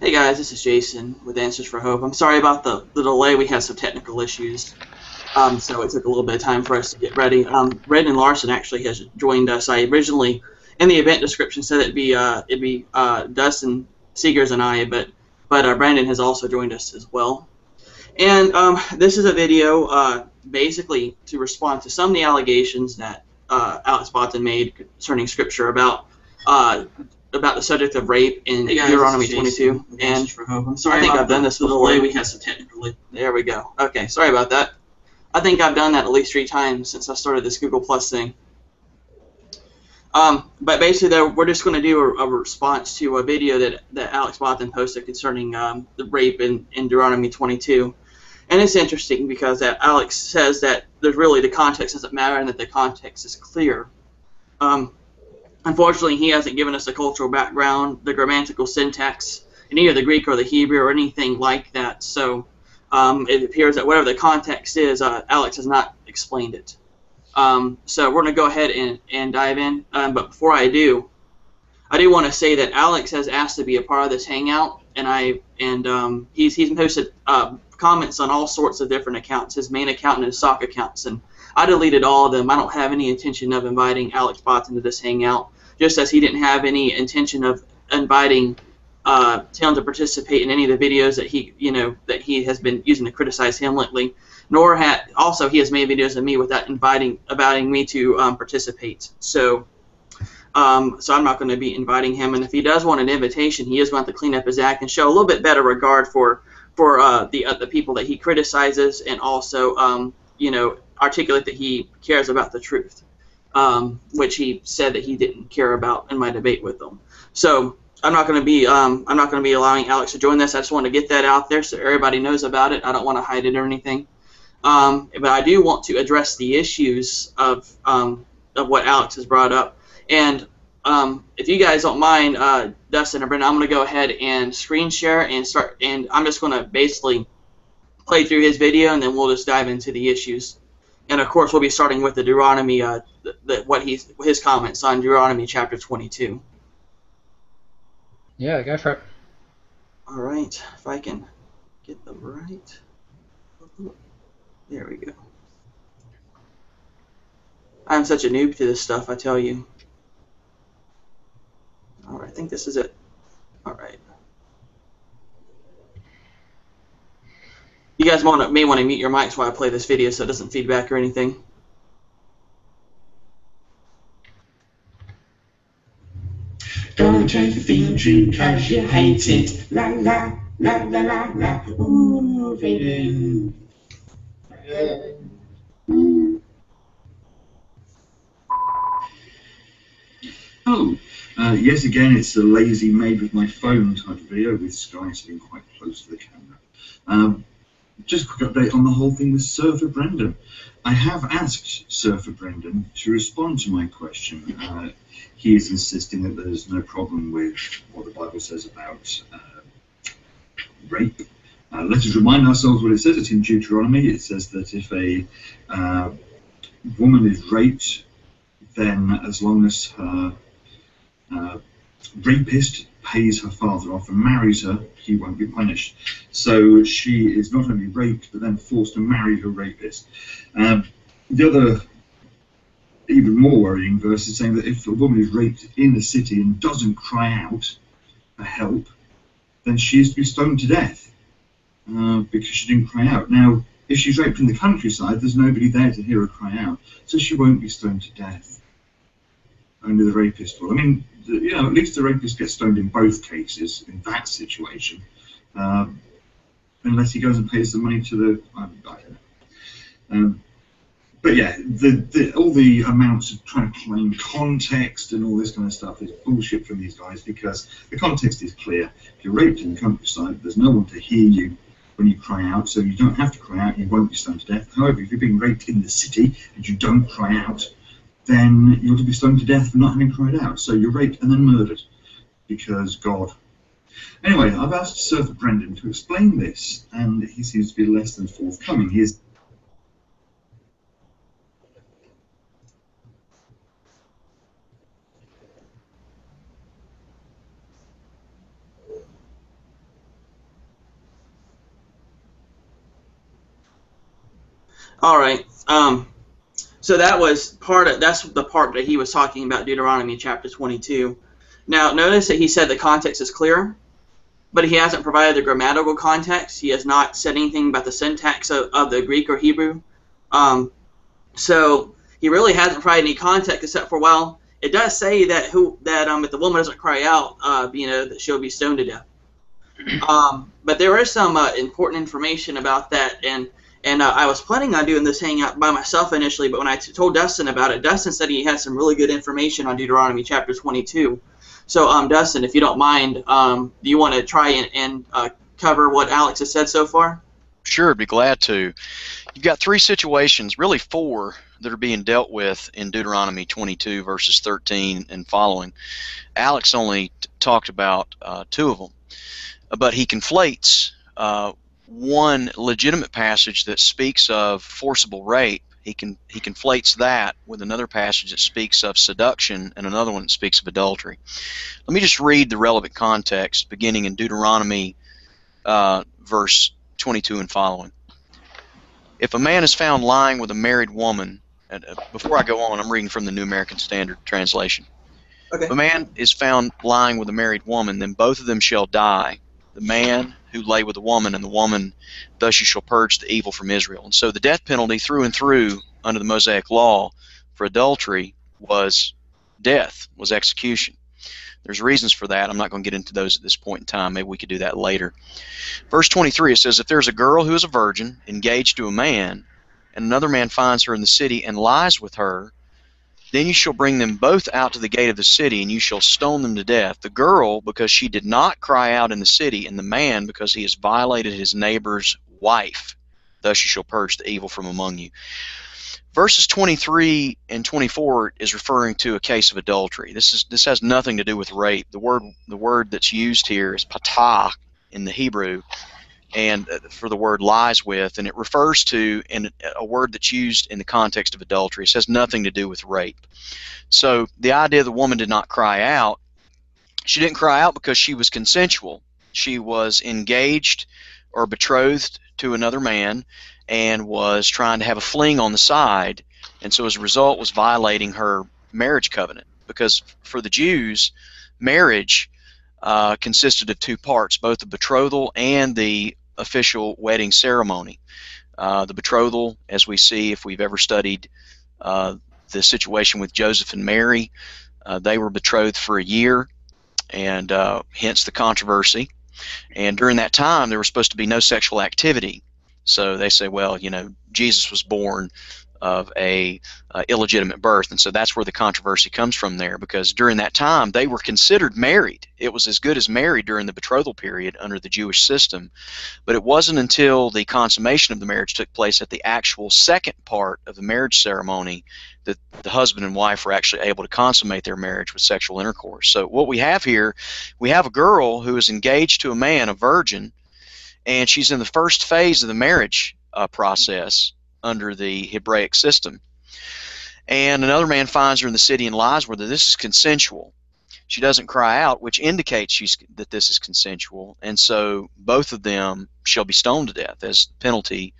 Hey guys, this is Jason with Answers for Hope. I'm sorry about the delay. We had some technical issues, so it took a little bit of time for us to get ready. Brendan Larson actually has joined us. I originally, in the event description, said it'd be Dustin Seegers and I, but Brandon has also joined us as well. And this is a video basically to respond to some of the allegations that Alex Botten made concerning Scripture about the subject of rape in Deuteronomy 22. And I'm sorry I think about I've done this before. before. We had some technical. There we go. Okay, sorry about that. I think I've done that at least 3 times since I started this Google Plus thing. But basically, we're just going to do a response to a video that Alex Botten posted concerning the rape in Deuteronomy 22. And it's interesting because Alex says that there's really the context doesn't matter and that the context is clear. Unfortunately, he hasn't given us a cultural background, the grammatical syntax, in either the Greek or the Hebrew or anything like that. So it appears that whatever the context is, Alex has not explained it. So we're going to go ahead and dive in. But before I do want to say that Alex has asked to be a part of this hangout, and he's posted comments on all sorts of different accounts, his main account and his sock accounts, and I deleted all of them. I don't have any intention of inviting Alex Botten to this hangout, just as he didn't have any intention of inviting Tim to participate in any of the videos that he has been using to criticize him lately. Nor also he has made videos of me without inviting me to participate. So I'm not going to be inviting him. And if he does want an invitation, he is going to have to clean up his act and show a little bit better regard for the people that he criticizes, and also articulate that he cares about the truth, which he said that he didn't care about in my debate with him. So I'm not going to be allowing Alex to join this. I just want to get that out there so everybody knows about it. I don't want to hide it or anything. But I do want to address the issues of what Alex has brought up. And if you guys don't mind, Dustin or Brendan, I'm going to go ahead and screen share and start. And I'm just going to basically play through his video, and then we'll just dive into the issues. And of course, we'll be starting with the Deuteronomy, his comments on Deuteronomy chapter 22. Yeah, go for it. All right, if I can get the right. There we go. I'm such a noob to this stuff, I tell you. All right, I think this is it. All right. You guys may want to mute your mics while I play this video so it doesn't feedback or anything. Don't drink the feed cause you hate it. La la la la la la. Ooh, baby. Yes, again, it's a lazy made with my phone type of video with Sky sitting quite close to the camera. Just a quick update on the whole thing with Surfer Brendan. I have asked Surfer Brendan to respond to my question. He is insisting that there's no problem with what the Bible says about rape. Let us remind ourselves what it says. It's in Deuteronomy. It says that if a woman is raped, then as long as her rapist pays her father off and marries her, he won't be punished. So she is not only raped, but then forced to marry her rapist. The other, even more worrying verse is saying that if a woman is raped in the city and doesn't cry out for help, then she is to be stoned to death because she didn't cry out. Now, if she's raped in the countryside, there's nobody there to hear her cry out, so she won't be stoned to death. Only the rapist will. I mean, at least the rapist gets stoned in both cases in that situation, unless he goes and pays the money to the. I don't know. But yeah, all the amounts of trying to claim context and all this kind of stuff is bullshit from these guys, because the context is clear. If you're raped in the countryside, there's no one to hear you when you cry out, so you don't have to cry out, you won't be stoned to death. However, if you're being raped in the city and you don't cry out, then you're to be stoned to death for not having cried out. So you're raped and then murdered, because God. Anyway, I've asked Surfer Brendan to explain this, and he seems to be less than forthcoming. He is All right. So that's the part that he was talking about, Deuteronomy chapter 22. Now, notice that he said the context is clear, but he hasn't provided the grammatical context. He has not said anything about the syntax of the Greek or Hebrew. So he really hasn't provided any context except for, well, it does say that if the woman doesn't cry out, that she'll be stoned to death. But there is some important information about that, and I was planning on doing this hangout by myself initially, but when I told Dustin about it, Dustin said he had some really good information on Deuteronomy chapter 22. So, Dustin, if you don't mind, do you want to try and cover what Alex has said so far? Sure, I'd be glad to. You've got three situations, really four, that are being dealt with in Deuteronomy 22, verses 13 and following. Alex only talked about two of them, but he conflates one legitimate passage that speaks of forcible rape. He conflates that with another passage that speaks of seduction and another one that speaks of adultery. Let me just read the relevant context beginning in Deuteronomy verse 22 and following. If a man is found lying with a married woman, and before I go on, I'm reading from the New American Standard Translation. Okay. If a man is found lying with a married woman, then both of them shall die, the man who lay with the woman, and the woman. Thus you shall purge the evil from Israel. And so the death penalty through and through under the Mosaic law for adultery was death, was execution. There's reasons for that. I'm not going to get into those at this point in time. Maybe we could do that later. Verse 23, it says, if there's a girl who is a virgin engaged to a man, and another man finds her in the city and lies with her, then you shall bring them both out to the gate of the city, and you shall stone them to death, the girl because she did not cry out in the city, and the man because he has violated his neighbor's wife. Thus you shall purge the evil from among you. Verses 23 and 24 is referring to a case of adultery. This has nothing to do with rape. The word that's used here is patah in the Hebrew, and for the word lies with, and it refers to a word that's used in the context of adultery. It has nothing to do with rape. So the idea the woman did not cry out, she didn't cry out because she was consensual. She was engaged or betrothed to another man and was trying to have a fling on the side, and so as a result was violating her marriage covenant, because for the Jews, marriage consisted of two parts, both the betrothal and the official wedding ceremony. The betrothal, as we see if we've ever studied the situation with Joseph and Mary, they were betrothed for a year, and hence the controversy. And during that time, there was supposed to be no sexual activity. So they say, well, Jesus was born of a illegitimate birth, and so that's where the controversy comes from there, because during that time they were considered married. It was as good as married during the betrothal period under the Jewish system, but it wasn't until the consummation of the marriage took place at the actual second part of the marriage ceremony that the husband and wife were actually able to consummate their marriage with sexual intercourse. So what we have here, we have a girl who is engaged to a man, a virgin, and she's in the first phase of the marriage process under the Hebraic system. And another man finds her in the city and lies with her. This is consensual. She doesn't cry out, which indicates that this is consensual, and so both of them shall be stoned to death as penalty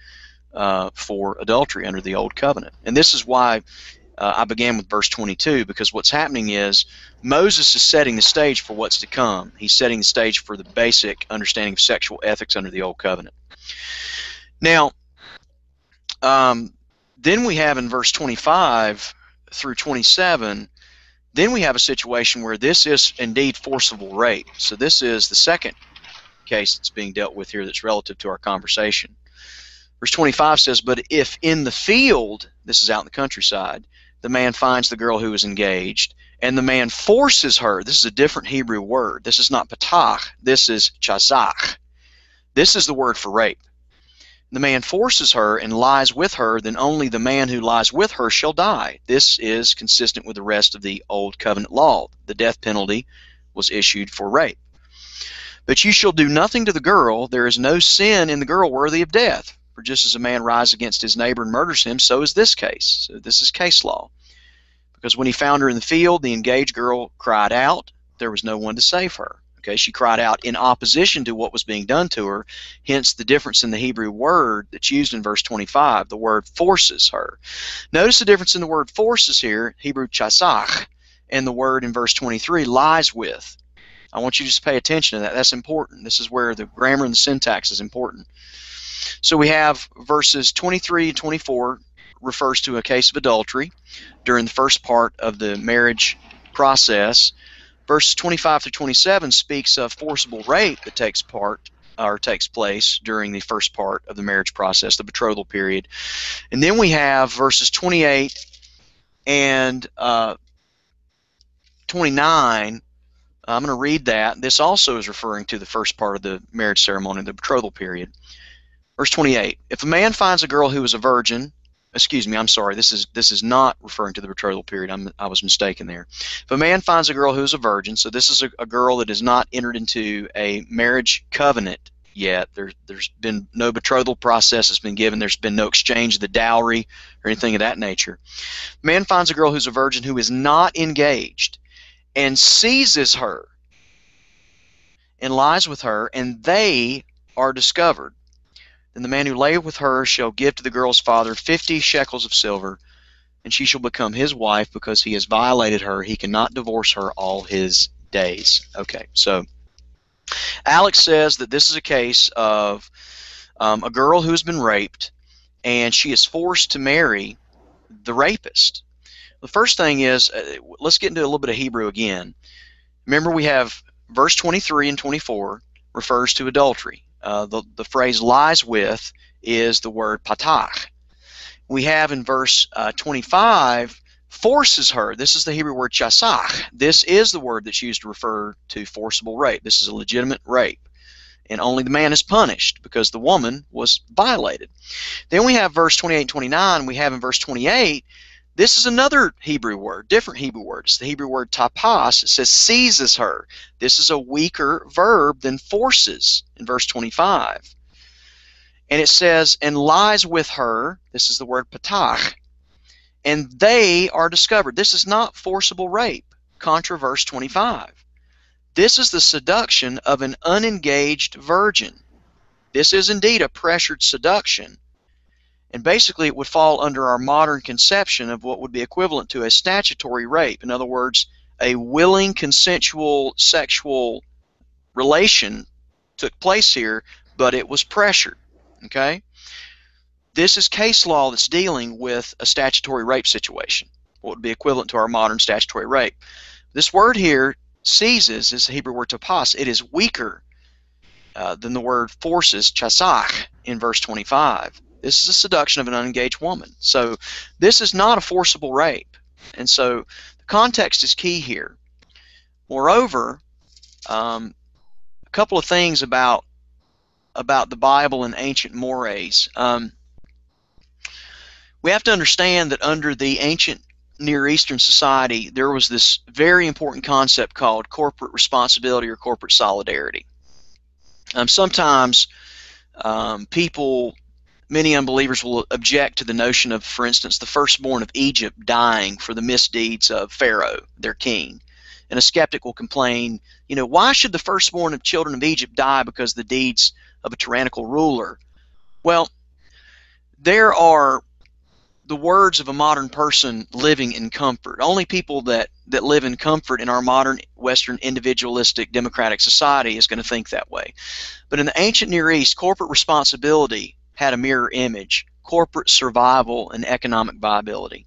for adultery under the Old Covenant. And this is why I began with verse 22, because what's happening is Moses is setting the stage for what's to come. He's setting the stage for the basic understanding of sexual ethics under the Old Covenant. Now, then we have in verse 25 through 27, then we have a situation where this is indeed forcible rape. So this is the second case that's being dealt with here that's relative to our conversation. Verse 25 says, but if in the field, this is out in the countryside, the man finds the girl who is engaged, and the man forces her. This is a different Hebrew word. This is not patach. This is chazach. This is the word for rape. The man forces her and lies with her, then only the man who lies with her shall die. This is consistent with the rest of the Old Covenant law. The death penalty was issued for rape. But you shall do nothing to the girl. There is no sin in the girl worthy of death. For just as a man rises against his neighbor and murders him, so is this case. So this is case law. Because when he found her in the field, the engaged girl cried out. There was no one to save her. Okay, she cried out in opposition to what was being done to her, hence the difference in the Hebrew word that's used in verse 25. The word forces her. Notice the difference in the word forces here, Hebrew chasach, and the word in verse 23, lies with. I want you to just pay attention to that. That's important. This is where the grammar and the syntax is important. So we have verses 23 and 24 refers to a case of adultery during the first part of the marriage process. Verses 25 through 27 speaks of forcible rape that takes place during the first part of the marriage process, the betrothal period. And then we have verses 28 and 29. I'm going to read that. This also is referring to the first part of the marriage ceremony, the betrothal period. Verse 28, if a man finds a girl who is a virgin, excuse me, I'm sorry, this is not referring to the betrothal period. I was mistaken there. If a man finds a girl who is a virgin, so this is a girl that has not entered into a marriage covenant yet. There's been no betrothal process that's been given. There's been no exchange of the dowry or anything of that nature. A man finds a girl who's a virgin who is not engaged and seizes her and lies with her, and they are discovered. Then the man who lay with her shall give to the girl's father 50 shekels of silver, and she shall become his wife because he has violated her. He cannot divorce her all his days. Okay, so Alex says that this is a case of a girl who has been raped, and she is forced to marry the rapist. The first thing is, let's get into a little bit of Hebrew again. Remember, we have verse 23 and 24 refers to adultery. The phrase lies with is the word patach. We have in verse 25 forces her. This is the Hebrew word chasach. This is the word that's used to refer to forcible rape. This is a legitimate rape, and only the man is punished because the woman was violated. Then we have verse 28 and 29. We have in verse 28, this is another Hebrew word, different Hebrew word. It's the Hebrew word tapas. It says seizes her. This is a weaker verb than forces in verse 25. And it says, and lies with her. This is the word patach. And they are discovered. This is not forcible rape, contra verse 25. This is the seduction of an unengaged virgin. This is indeed a pressured seduction. And basically it would fall under our modern conception of what would be equivalent to a statutory rape. In other words, a willing, consensual, sexual relation took place here, but it was pressured. Okay? This is case law that's dealing with a statutory rape situation, what would be equivalent to our modern statutory rape. This word here, seizes, is the Hebrew word tapas. It is weaker than the word forces, chasach, in verse 25. This is a seduction of an unengaged woman. So this is not a forcible rape. And so the context is key here. Moreover, a couple of things about the Bible and ancient mores. We have to understand that under the ancient Near Eastern society, there was this very important concept called corporate responsibility or corporate solidarity. Sometimes many unbelievers will object to the notion of, for instance, the firstborn of Egypt dying for the misdeeds of Pharaoh, their king. And a skeptic will complain, why should the firstborn of children of Egypt die because of the deeds of a tyrannical ruler? Well, there are the words of a modern person living in comfort. Only people that live in comfort in our modern Western individualistic democratic society is going to think that way. But in the ancient Near East, corporate responsibility had a mirror image: corporate survival and economic viability.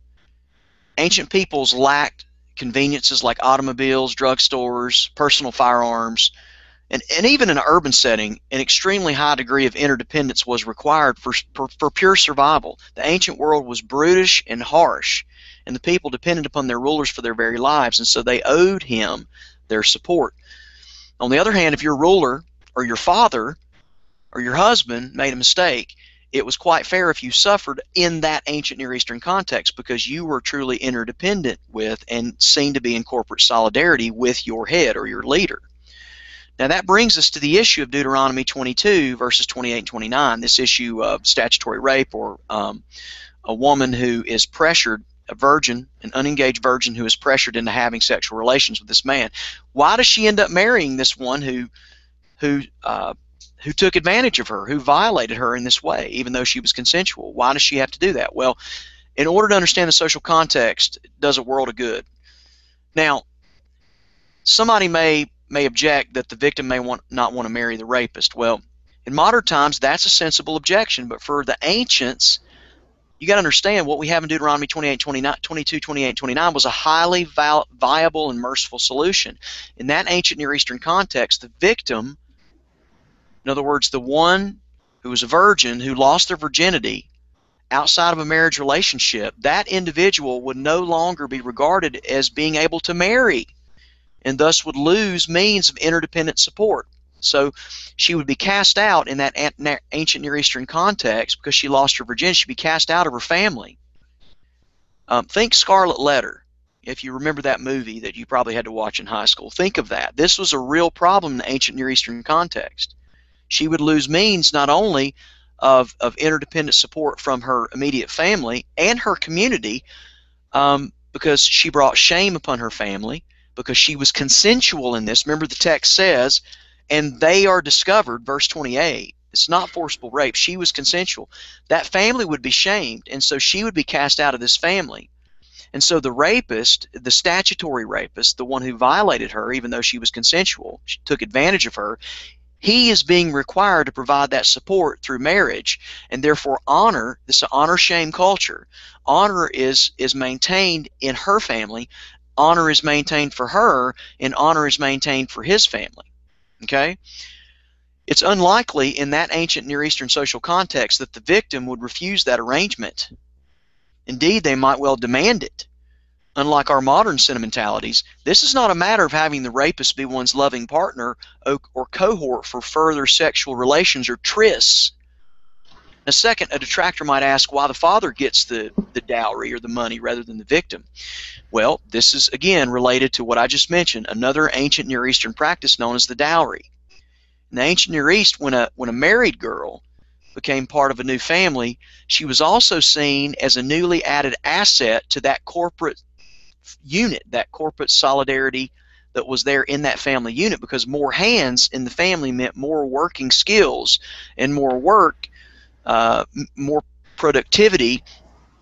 Ancient peoples lacked conveniences like automobiles, drugstores, personal firearms, and even in an urban setting, an extremely high degree of interdependence was required for pure survival. The ancient world was brutish and harsh, and the people depended upon their rulers for their very lives, and so they owed him their support. On the other hand, if your ruler or your father or your husband made a mistake, it was quite fair if you suffered in that ancient Near Eastern context because you were truly interdependent with and seen to be in corporate solidarity with your head or your leader. Now that brings us to the issue of Deuteronomy 22, verses 28 and 29, this issue of statutory rape or a woman who is pressured a virgin, an unengaged virgin who is pressured into having sexual relations with this man. Why does she end up marrying this one who took advantage of her, who violated her in this way, even though she was consensual? Why does she have to do that? Well, in order to understand the social context, it does a world of good. Now, somebody may object that the victim may not want to marry the rapist. Well, in modern times, that's a sensible objection, but for the ancients, you got to understand what we have in Deuteronomy 22, 28, and 29 was a highly viable and merciful solution. In that ancient Near Eastern context, the victim, in other words, the one who was a virgin who lost their virginity outside of a marriage relationship, that individual would no longer be regarded as being able to marry, and thus would lose means of interdependent support. So she would be cast out in that ancient Near Eastern context because she lost her virginity. She'd be cast out of her family. Think Scarlet Letter. If you remember that movie that you probably had to watch in high school, think of that. This was a real problem in the ancient Near Eastern context. She would lose means not only of interdependent support from her immediate family and her community, because she brought shame upon her family, because she was consensual in this. Remember, the text says, and they are discovered, verse 28. It's not forcible rape. She was consensual. That family would be shamed, and so she would be cast out of this family. And so the rapist, the statutory rapist, the one who violated her, even though she was consensual, she took advantage of her, he is being required to provide that support through marriage, and therefore honor, this is an honor-shame culture. Honor is maintained in her family, honor is maintained for her, and honor is maintained for his family. Okay? It's unlikely in that ancient Near Eastern social context that the victim would refuse that arrangement. Indeed, they might well demand it. Unlike our modern sentimentalities, this is not a matter of having the rapist be one's loving partner or cohort for further sexual relations or trysts. Now, second, a detractor might ask why the father gets the dowry or the money rather than the victim. Well, this is, again, related to what I just mentioned, another ancient Near Eastern practice known as the dowry. In the ancient Near East, when a married girl became part of a new family, she was also seen as a newly added asset to that corporate unit, that corporate solidarity that was there in that family unit, because more hands in the family meant more working skills, and more work, more productivity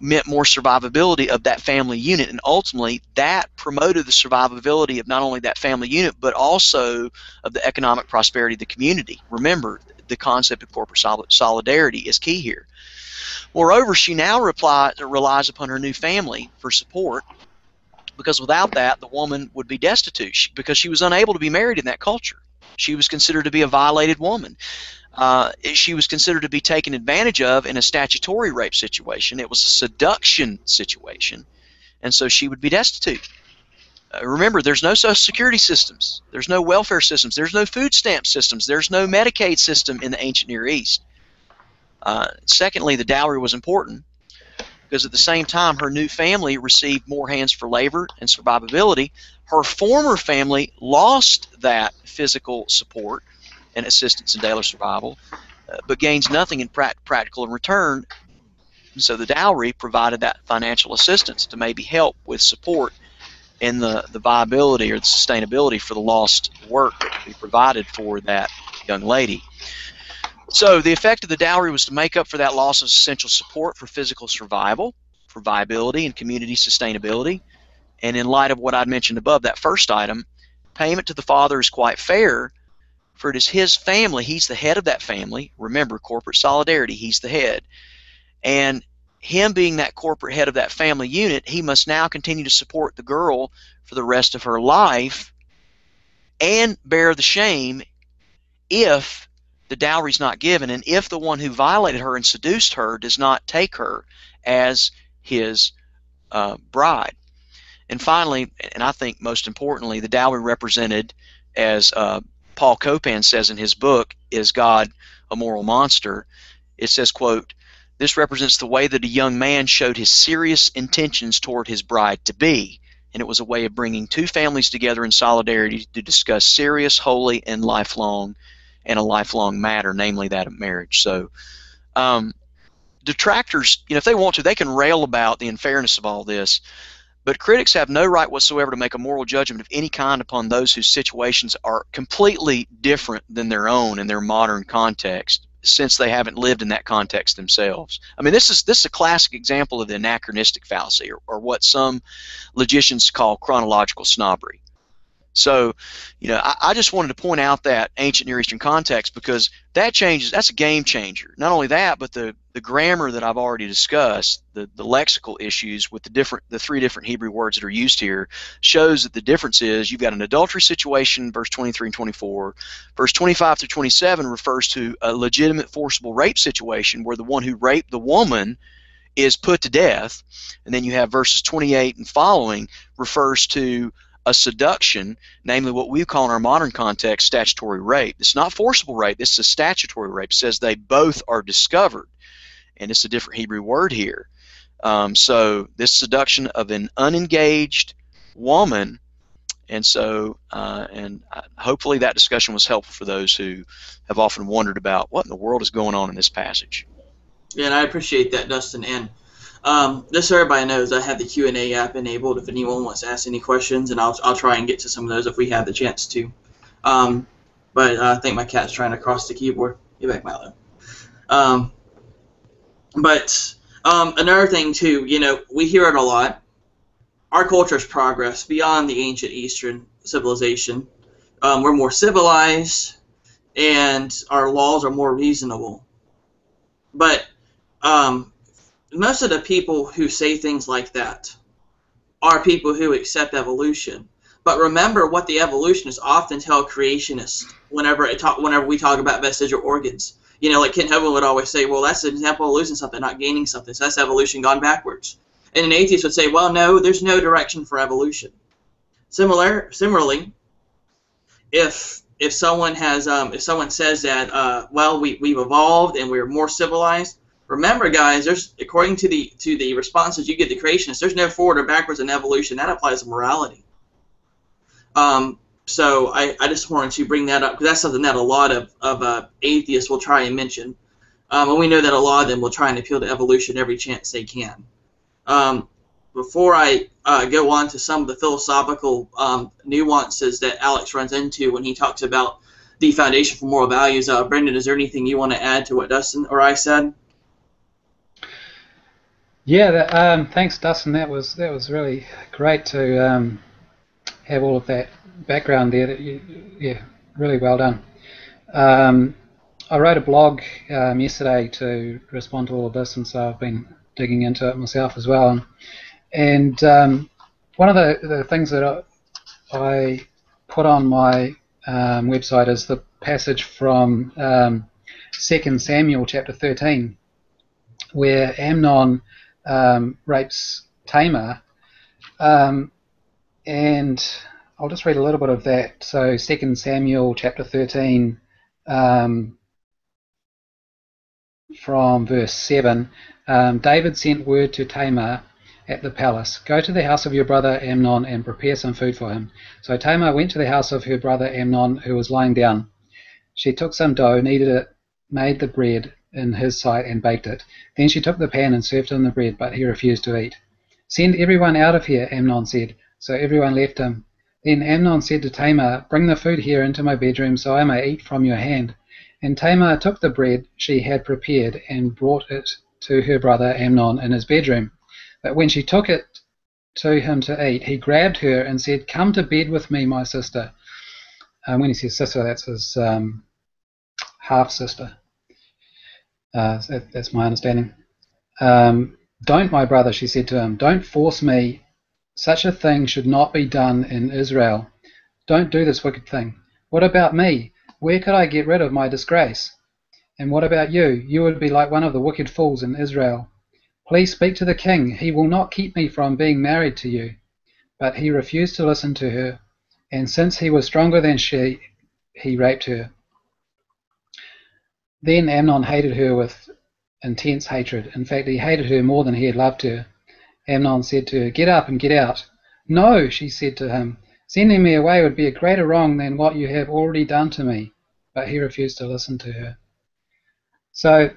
meant more survivability of that family unit, and ultimately that promoted the survivability of not only that family unit but also of the economic prosperity of the community. Remember, the concept of corporate solidarity is key here. Moreover, she now relies upon her new family for support, because without that, the woman would be destitute because she was unable to be married in that culture. She was considered to be a violated woman. She was considered to be taken advantage of in a statutory rape situation. It was a seduction situation, and so she would be destitute. Remember, there's no social security systems. There's no welfare systems. There's no food stamp systems. There's no Medicaid system in the ancient Near East. Secondly, the dowry was important because at the same time her new family received more hands for labor and survivability. Her former family lost that physical support and assistance in daily survival, but gains nothing in practical in return. So the dowry provided that financial assistance to maybe help with support in the viability or the sustainability for the lost work that could be provided for that young lady. So the effect of the dowry was to make up for that loss of essential support for physical survival, for viability and community sustainability. And in light of what I'd mentioned above, that first item, payment to the father is quite fair, for it is his family. He's the head of that family. Remember, corporate solidarity, he's the head. And him being that corporate head of that family unit, he must now continue to support the girl for the rest of her life and bear the shame if the dowry is not given, and if the one who violated her and seduced her does not take her as his bride. And finally, and I think most importantly, the dowry represented, as Paul Copan says in his book, Is God a Moral Monster? It says, quote, "This represents the way that a young man showed his serious intentions toward his bride-to-be, and it was a way of bringing two families together in solidarity to discuss serious, holy, and a lifelong matter, namely that of marriage." So detractors, if they want to, they can rail about the unfairness of all this, but critics have no right whatsoever to make a moral judgment of any kind upon those whose situations are completely different than their own in their modern context, since they haven't lived in that context themselves. I mean, this is a classic example of the anachronistic fallacy, or what some logicians call chronological snobbery. So, I just wanted to point out that ancient Near Eastern context, because that's a game changer. Not only that, but the grammar that I've already discussed, the lexical issues with the three different Hebrew words that are used here, shows that the difference is you've got an adultery situation, verse 23 and 24. Verse 25 through 27 refers to a legitimate forcible rape situation where the one who raped the woman is put to death. And then you have verses 28 and following refers to a seduction, namely what we call in our modern context statutory rape. It's not forcible rape, this is a statutory rape. It says they both are discovered, and it's a different Hebrew word here. So this seduction of an unengaged woman, and so hopefully that discussion was helpful for those who have often wondered about what in the world is going on in this passage. Yeah, and I appreciate that, Dustin. And just so everybody knows, I have the Q&A app enabled if anyone wants to ask any questions, and I'll try and get to some of those if we have the chance to. But I think my cat's trying to cross the keyboard. Get back, Milo. But another thing, too, we hear it a lot. Our culture's progress beyond the ancient Eastern civilization. We're more civilized, and our laws are more reasonable. But most of the people who say things like that are people who accept evolution. But remember what the evolutionists often tell creationists whenever we talk about vestigial organs. Like Kent Hovind would always say, well, that's an example of losing something, not gaining something. So that's evolution gone backwards. And an atheist would say, well, no, there's no direction for evolution. Similarly, if someone says that, well, we've evolved and we're more civilized, remember, guys, according to the responses you get to creationists, there's no forward or backwards in evolution. That applies to morality. So I just wanted to bring that up because that's something that a lot of atheists will try and mention. And we know that a lot of them will try and appeal to evolution every chance they can. Before I go on to some of the philosophical nuances that Alex runs into when he talks about the foundation for moral values, Brendan, is there anything you want to add to what Dustin or I said? Yeah, thanks, Dustin. That was really great to have all of that background there. Yeah, really well done. I wrote a blog yesterday to respond to all of this, and so I've been digging into it myself as well. And one of the things that I put on my website is the passage from 2 Samuel chapter 13, where Amnon rapes Tamar, and I'll just read a little bit of that. So 2 Samuel chapter 13 from verse 7, David sent word to Tamar at the palace, go to the house of your brother Amnon and prepare some food for him. So Tamar went to the house of her brother Amnon, who was lying down. She took some dough, kneaded it, made the bread in his sight and baked it. Then she took the pan and served him the bread, but he refused to eat. Send everyone out of here, Amnon said. So everyone left him. Then Amnon said to Tamar, bring the food here into my bedroom so I may eat from your hand. And Tamar took the bread she had prepared and brought it to her brother Amnon in his bedroom. But when she took it to him to eat, he grabbed her and said, come to bed with me, my sister. When he says sister, that's his half-sister. That's my understanding. Don't, my brother, she said to him, don't force me. Such a thing should not be done in Israel. Don't do this wicked thing. What about me? Where could I get rid of my disgrace? And what about you? You would be like one of the wicked fools in Israel. Please speak to the king. He will not keep me from being married to you. But he refused to listen to her, and since he was stronger than she, he raped her. Then Amnon hated her with intense hatred. In fact, he hated her more than he had loved her. Amnon said to her, get up and get out. No, she said to him, sending me away would be a greater wrong than what you have already done to me. But he refused to listen to her. So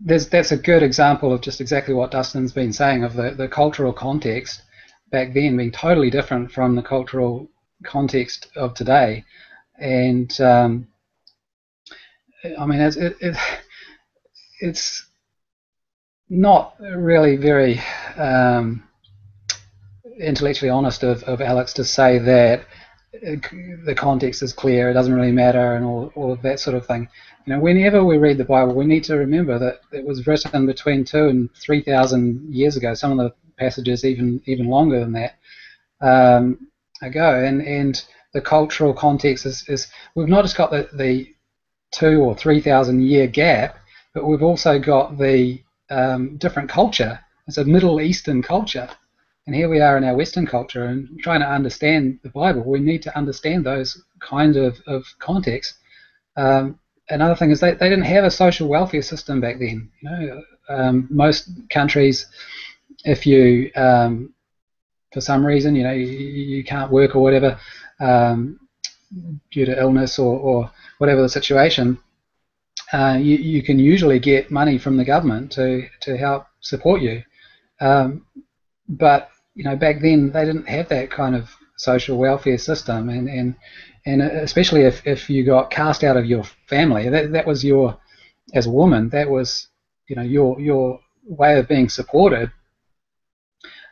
that's a good example of just exactly what Dustin's been saying, of the cultural context back then being totally different from the cultural context of today. And I mean, it's not really very intellectually honest of Alex to say that the context is clear, it doesn't really matter, and all of that sort of thing. You know, whenever we read the Bible, we need to remember that it was written between 2,000 and 3,000 years ago. Some of the passages even longer than that ago, and the cultural context is we've not just got the 2,000 or 3,000 year gap, but we've also got the different culture. It's a Middle Eastern culture. And here we are in our Western culture, and trying to understand the Bible, we need to understand those kind of contexts. Another thing is they didn't have a social welfare system back then. You know, most countries, if you for some reason, you know, you can't work or whatever due to illness or whatever the situation, you can usually get money from the government to help support you. But you know, back then they didn't have that kind of social welfare system, and especially if you got cast out of your family, that was your, as a woman, that was, you know, your way of being supported.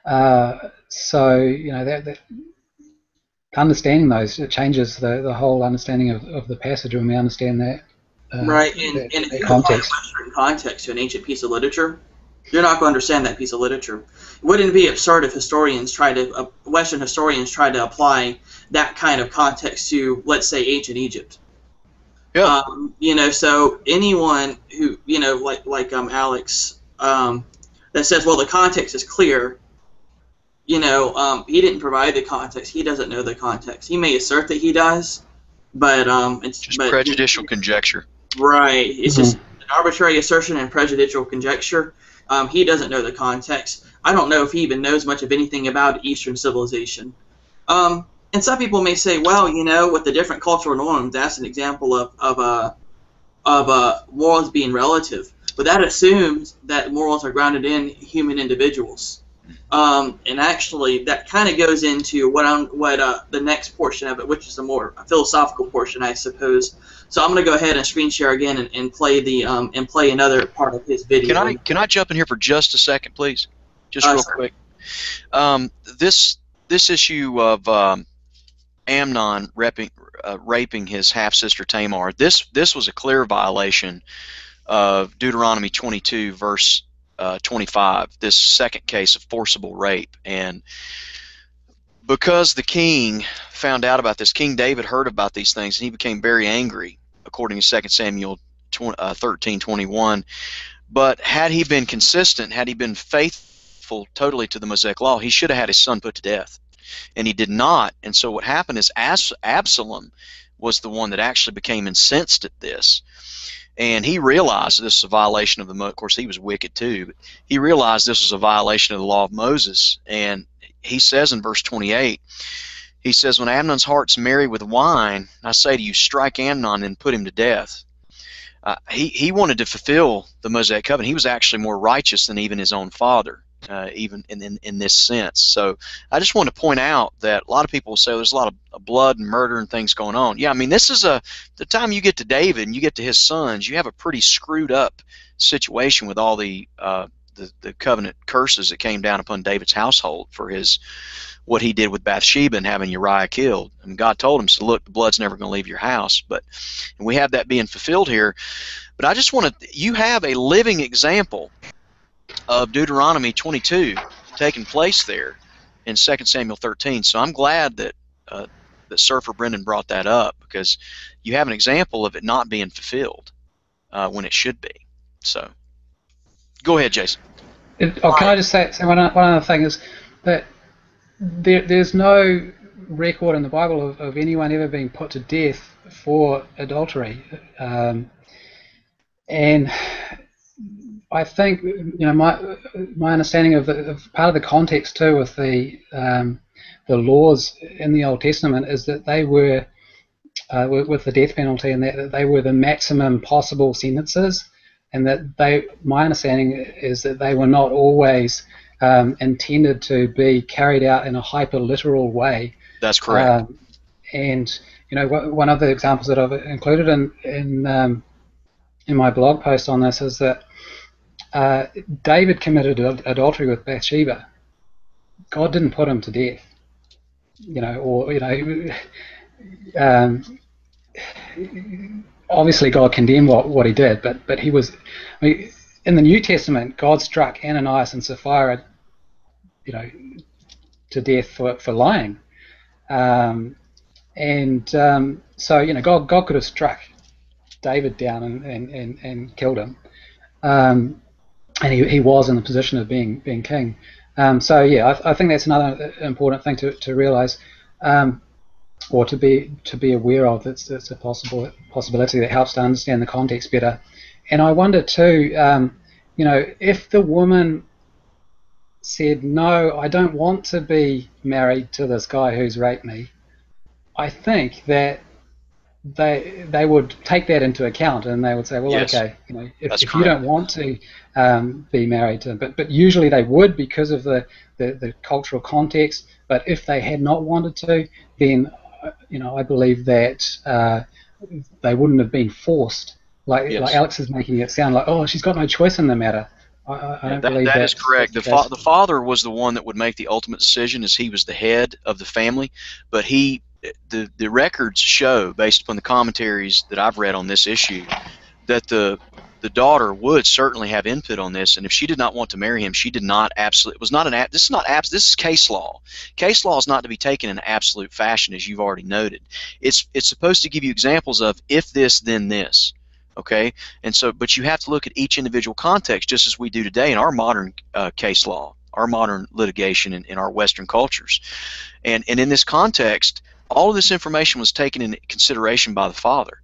So you know, that understanding those, it changes the whole understanding of the passage when we understand that. Right, and if you apply a Western context to an ancient piece of literature, you're not going to understand that piece of literature. Wouldn't it be absurd if Western historians tried to apply that kind of context to, let's say, ancient Egypt? Yeah. You know, so anyone who, you know, like Alex, that says, well, the context is clear, you know, he didn't provide the context. He doesn't know the context. He may assert that he does, but it's just prejudicial conjecture. Right. It's just an arbitrary assertion and prejudicial conjecture. He doesn't know the context. I don't know if he even knows much of anything about Eastern civilization. And some people may say, well, you know, with the different cultural norms, that's an example of morals being relative. But that assumes that morals are grounded in human individuals. And actually, that kind of goes into the next portion of it, which is a more philosophical portion, I suppose. So I'm going to go ahead and screen share again and play play another part of his video. Can I jump in here for just a second, please? Just real quick. This issue of Amnon raping his half sister Tamar. This was a clear violation of Deuteronomy 22 verse 25. This second case of forcible rape, and because the king found out about this, King David heard about these things, and he became very angry, according to 2 Samuel 13:21. But had he been consistent, had he been faithful totally to the Mosaic law, he should have had his son put to death, and he did not. And so what happened is Absalom was the one that actually became incensed at this, and he realized this was a violation of of course he was wicked too, but he realized this was a violation of the law of Moses. And he says in verse 28, he says, when Amnon's heart's merry with wine, I say to you, strike Amnon and put him to death. He wanted to fulfill the Mosaic covenant. He was actually more righteous than even his own father, even in this sense. So I just want to point out that a lot of people say there's a lot of blood and murder and things going on. Yeah, I mean, this is the time you get to David and you get to his sons, you have a pretty screwed up situation with all the covenant curses that came down upon David's household for what he did with Bathsheba and having Uriah killed. And God told him, so look, the blood's never going to leave your house. And we have that being fulfilled here. But I just want to, you have a living example of Deuteronomy 22 taking place there in 2 Samuel 13. So I'm glad that Surfer Brendan brought that up, because you have an example of it not being fulfilled when it should be. So go ahead, Jason. Can I just say one other thing is that there's no record in the Bible of anyone ever being put to death for adultery, and I think, you know, my understanding of part of the context too with the laws in the Old Testament is that they were with the death penalty, and that they were the maximum possible sentences, and that my understanding is that they were not always intended to be carried out in a hyper-literal way. That's correct. And one of the examples that I've included in my blog post on this is that David committed adultery with Bathsheba. God didn't put him to death, obviously God condemned what he did, but he was, in the New Testament, God struck Ananias and Sapphira, to death for lying, so God could have struck David down and killed him, and he was in the position of being king. I think that's another important thing to realize, or to be aware of. It's a possibility that helps to understand the context better. And I wonder too, if the woman said, no, I don't want to be married to this guy who's raped me, I think that they would take that into account, and they would say, well, yes, okay, if you correct. don't want to be married to him, but usually they would because of the cultural context. But if they had not wanted to, then I believe that they wouldn't have been forced. Like Alex is making it sound like, oh, she's got no choice in the matter. I don't believe that is correct. The father was the one that would make the ultimate decision, as he was the head of the family. But the records show, based upon the commentaries that I've read on this issue, that the daughter would certainly have input on this, and if she did not want to marry him, she did not absolutely. It was not an this is not this is case law. Case law is not to be taken in absolute fashion, as you've already noted. It's supposed to give you examples of if this, then this. Okay, and so, but you have to look at each individual context, just as we do today in our modern case law, our modern litigation in our Western cultures, and in this context, all of this information was taken into consideration by the father,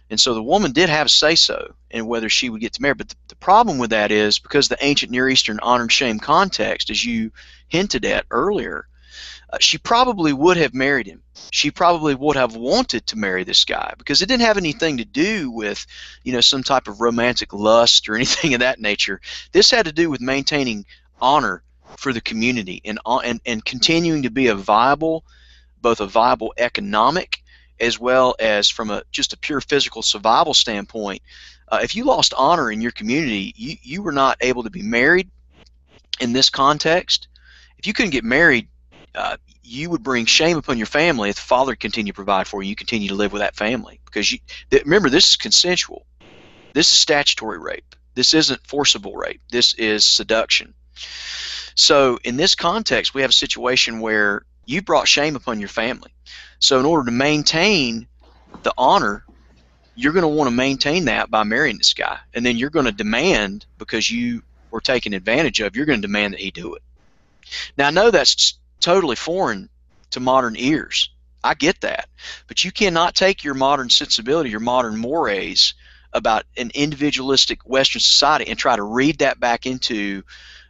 and so the woman did have a say-so in whether she would get to marry. But the problem with that is, because the ancient Near Eastern honor and shame context, as you hinted at earlier, she probably would have married him. She probably would have wanted to marry this guy, because it didn't have anything to do with, some type of romantic lust or anything of that nature. This had to do with maintaining honor for the community and continuing to be both a viable economic as well as from just a pure physical survival standpoint. If you lost honor in your community, you were not able to be married in this context. If you couldn't get married, you would bring shame upon your family if the father continued to provide for you. You continue to live with that family, because remember, this is consensual. This is statutory rape. This isn't forcible rape. This is seduction. So in this context, we have a situation where you brought shame upon your family. So in order to maintain the honor, you're going to want to maintain that by marrying this guy, and then you're going to demand, because you were taken advantage of, you're going to demand that he do it. Now, I know that's totally foreign to modern ears. I get that. But you cannot take your modern sensibility, your modern mores about an individualistic Western society and try to read that back into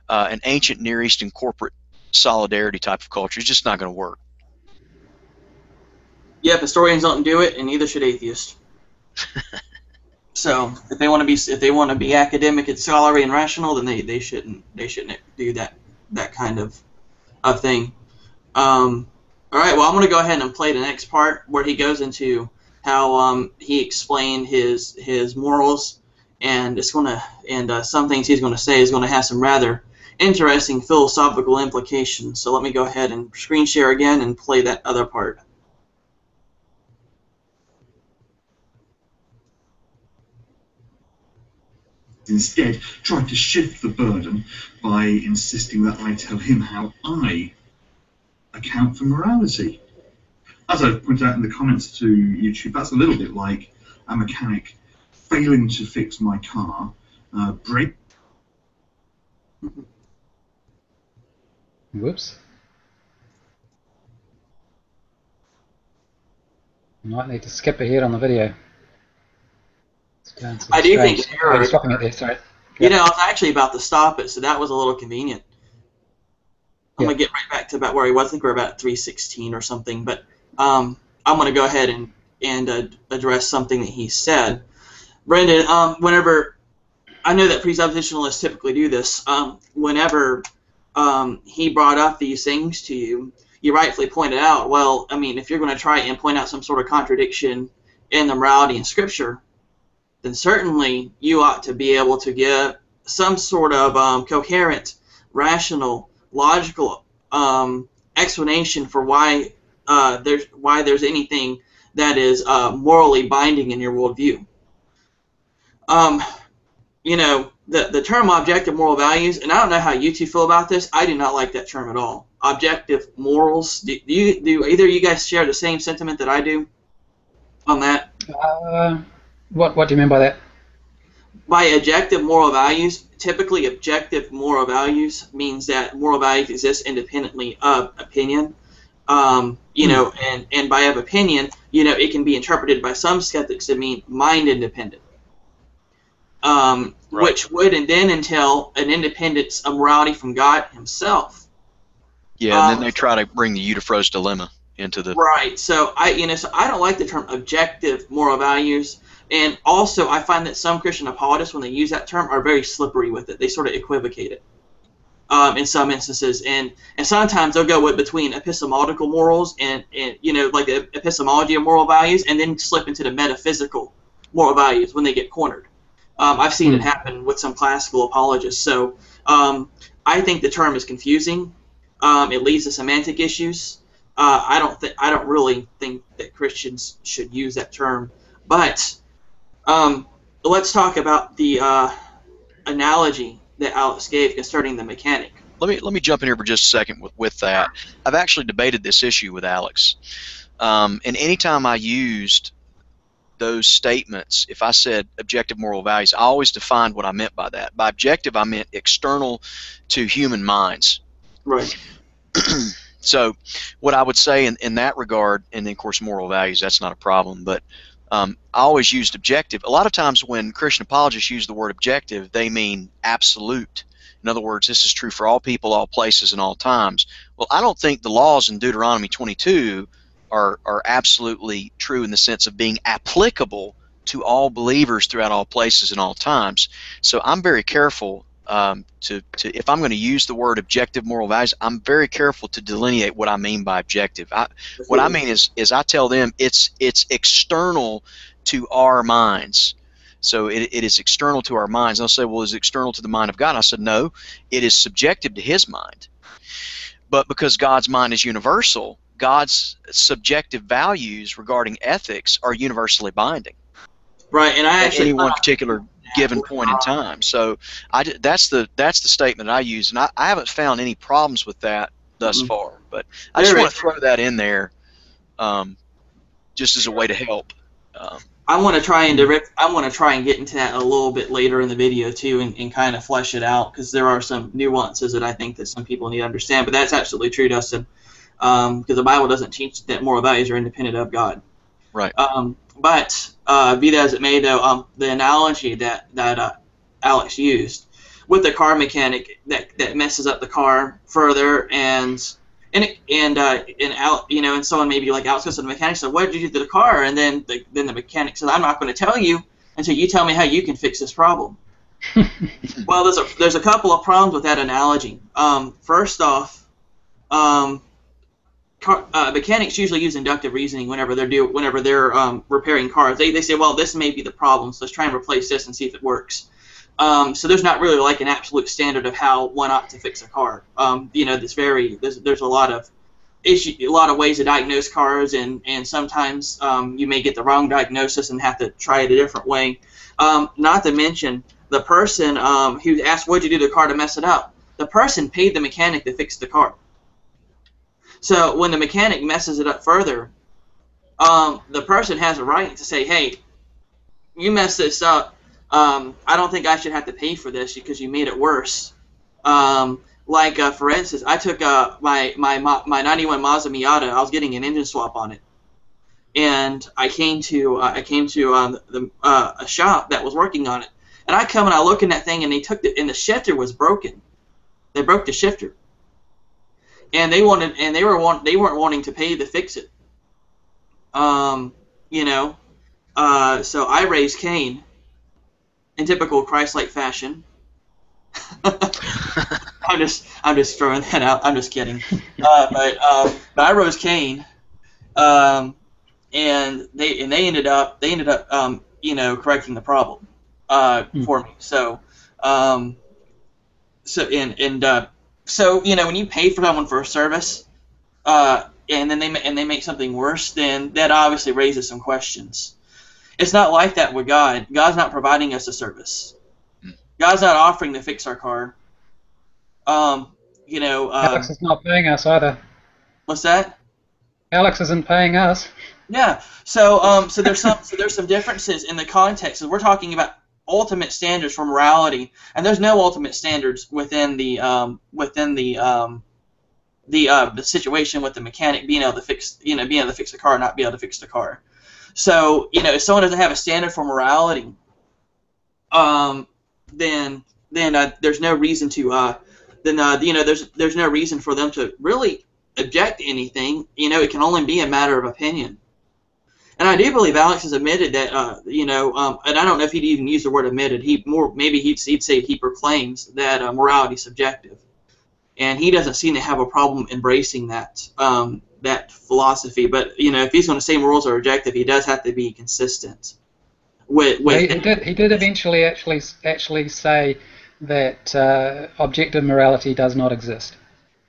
an ancient Near Eastern corporate solidarity type of culture. It's just not going to work. Yep, historians don't do it, and neither should atheists. So if they want to be academic and scholarly and rational, then they shouldn't do that kind of thing. All right, well, I'm going to go ahead and play the next part where he goes into how he explained his morals, and some things he's going to say is going to have some rather interesting philosophical implications. So let me go ahead and screen share again and play that other part. Instead, tried to shift the burden by insisting that I tell him how I account for morality. As I've pointed out in the comments to YouTube, that's a little bit like a mechanic failing to fix my car, break. Whoops. You might need to skip ahead on the video. I do think an error. I'm stopping it there, sorry. I was actually about to stop it, so that was a little convenient. I'm going to get right back to about where he was. I think we're about 3:16 or something, but I'm going to go ahead and address something that he said. Brendan, whenever I know that presuppositionalists typically do this. Whenever he brought up these things to you, you rightfully pointed out, well, I mean, if you're going to try and point out some sort of contradiction in the morality in Scripture, then certainly you ought to be able to give some sort of coherent, rational, logical explanation for why there's anything that is morally binding in your worldview. You know, the term objective moral values, and I don't know how you two feel about this, I do not like that term at all. Objective morals. Do either of you guys share the same sentiment that I do on that? What do you mean by that? By objective moral values, typically objective moral values means that moral values exist independently of opinion. You know, and by of opinion, you know, it can be interpreted by some skeptics to mean mind independent. Right. Which would and then entail an independence of morality from God himself. Yeah, and then they try to bring the Euthyphro's dilemma into the... Right, so I don't like the term objective moral values, and also I find that some Christian apologists, when they use that term, are very slippery with it. They sort of equivocate it in some instances, and sometimes they'll go between epistemological morals and you know, like the epistemology of moral values, and then slip into the metaphysical moral values when they get cornered. I've seen it happen with some classical apologists. So I think the term is confusing. It leads to semantic issues. I don't really think that Christians should use that term. But let's talk about the analogy that Alex gave concerning the mechanic. Let me jump in here for just a second with that. I've actually debated this issue with Alex, and anytime I used those statements, if I said objective moral values, I always defined what I meant by that. By objective, I meant external to human minds. Right. So what I would say in that regard, and then of course moral values, that's not a problem, but I always used objective. A lot of times when Christian apologists use the word objective, they mean absolute. In other words, this is true for all people, all places, and all times. Well, I don't think the laws in Deuteronomy 22 are absolutely true in the sense of being applicable to all believers throughout all places and all times. So I'm very careful to if I'm going to use the word objective moral values, I'm very careful to delineate what I mean by objective. What I mean is I tell them it's external to our minds. So it is external to our minds. They'll say, well, is it external to the mind of God? I said, no, it is subjective to his mind. But because God's mind is universal, God's subjective values regarding ethics are universally binding. Right, and I actually at any one particular given point in time. So that's the statement I use, and I haven't found any problems with that thus far. But I just want to throw that in there, just as a way to help. I want to try and get into that a little bit later in the video too, and kind of flesh it out, because there are some nuances that I think that some people need to understand. But that's absolutely true, Dustin, because the Bible doesn't teach that moral values are independent of God. Right. But be that as it may, though, the analogy that Alex used with the car mechanic that messes up the car further, and someone maybe like Alex goes to the mechanic and said, "What did you do to the car?" And then the mechanic says, "I'm not going to tell you until you tell me how you can fix this problem." Well, there's a couple of problems with that analogy. First off, mechanics usually use inductive reasoning whenever they're repairing cars. They say, well, this may be the problem, so let's try and replace this and see if it works. So there's not really like an absolute standard of how one ought to fix a car. There's a lot of ways to diagnose cars, and sometimes you may get the wrong diagnosis and have to try it a different way. Not to mention the person who asked, "What'd you do to the car to mess it up?" The person paid the mechanic to fix the car. So when the mechanic messes it up further, the person has a right to say, "Hey, you messed this up. I don't think I should have to pay for this because you made it worse." For instance, I took my 91 Mazda Miata. I was getting an engine swap on it, and I came to a shop that was working on it, and I come and I look in that thing, and the shifter was broken. They broke the shifter. And they weren't wanting to pay to fix it. So I raised Cain, in typical Christ-like fashion. I'm just throwing that out. I'm just kidding. But I rose Cain, and they ended up correcting the problem for me. So so when you pay for someone for a service, and then they make something worse, then that obviously raises some questions. It's not like that with God. God's not providing us a service. God's not offering to fix our car. Alex is not paying us either. What's that? Alex isn't paying us. Yeah. So there's some differences in the context. We're talking about ultimate standards for morality, and there's no ultimate standards within the situation with the mechanic being able to fix the car, not be able to fix the car. So if someone doesn't have a standard for morality, then there's no reason to there's no reason for them to really object to anything. It can only be a matter of opinion. And I do believe Alex has admitted that and I don't know if he'd even use the word admitted. Maybe he'd say he proclaims that morality is subjective, and he doesn't seem to have a problem embracing that philosophy. But if he's going to say morals are objective, he does have to be consistent. He did eventually actually say that objective morality does not exist.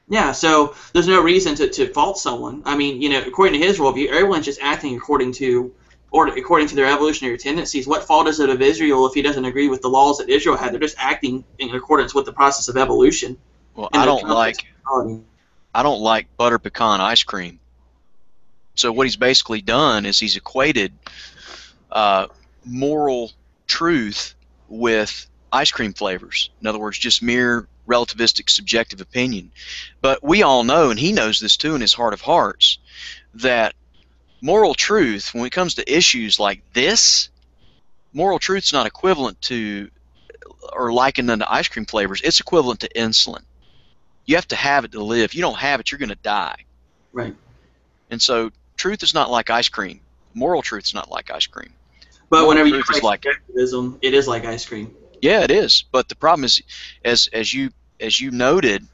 Yeah, so there's no reason to fault someone. I mean, according to his worldview, everyone's just acting according to their evolutionary tendencies. What fault is it of Israel if he doesn't agree with the laws that Israel had? They're just acting in accordance with the process of evolution. Well, I don't like butter pecan ice cream. So what he's basically done is he's equated moral truth with ice cream flavors. In other words, just mere relativistic subjective opinion. But we all know, and he knows this too in his heart of hearts, that moral truth, when it comes to issues like this, moral truth's not equivalent to or likened unto ice cream flavors. It's equivalent to insulin. You have to have it to live. If you don't have it, you're going to die. Right. And so truth is not like ice cream. Moral truth is not like ice cream. But moral whenever you truth is like subjectivism, it is like ice cream. Yeah, it is. But the problem is, as you noted,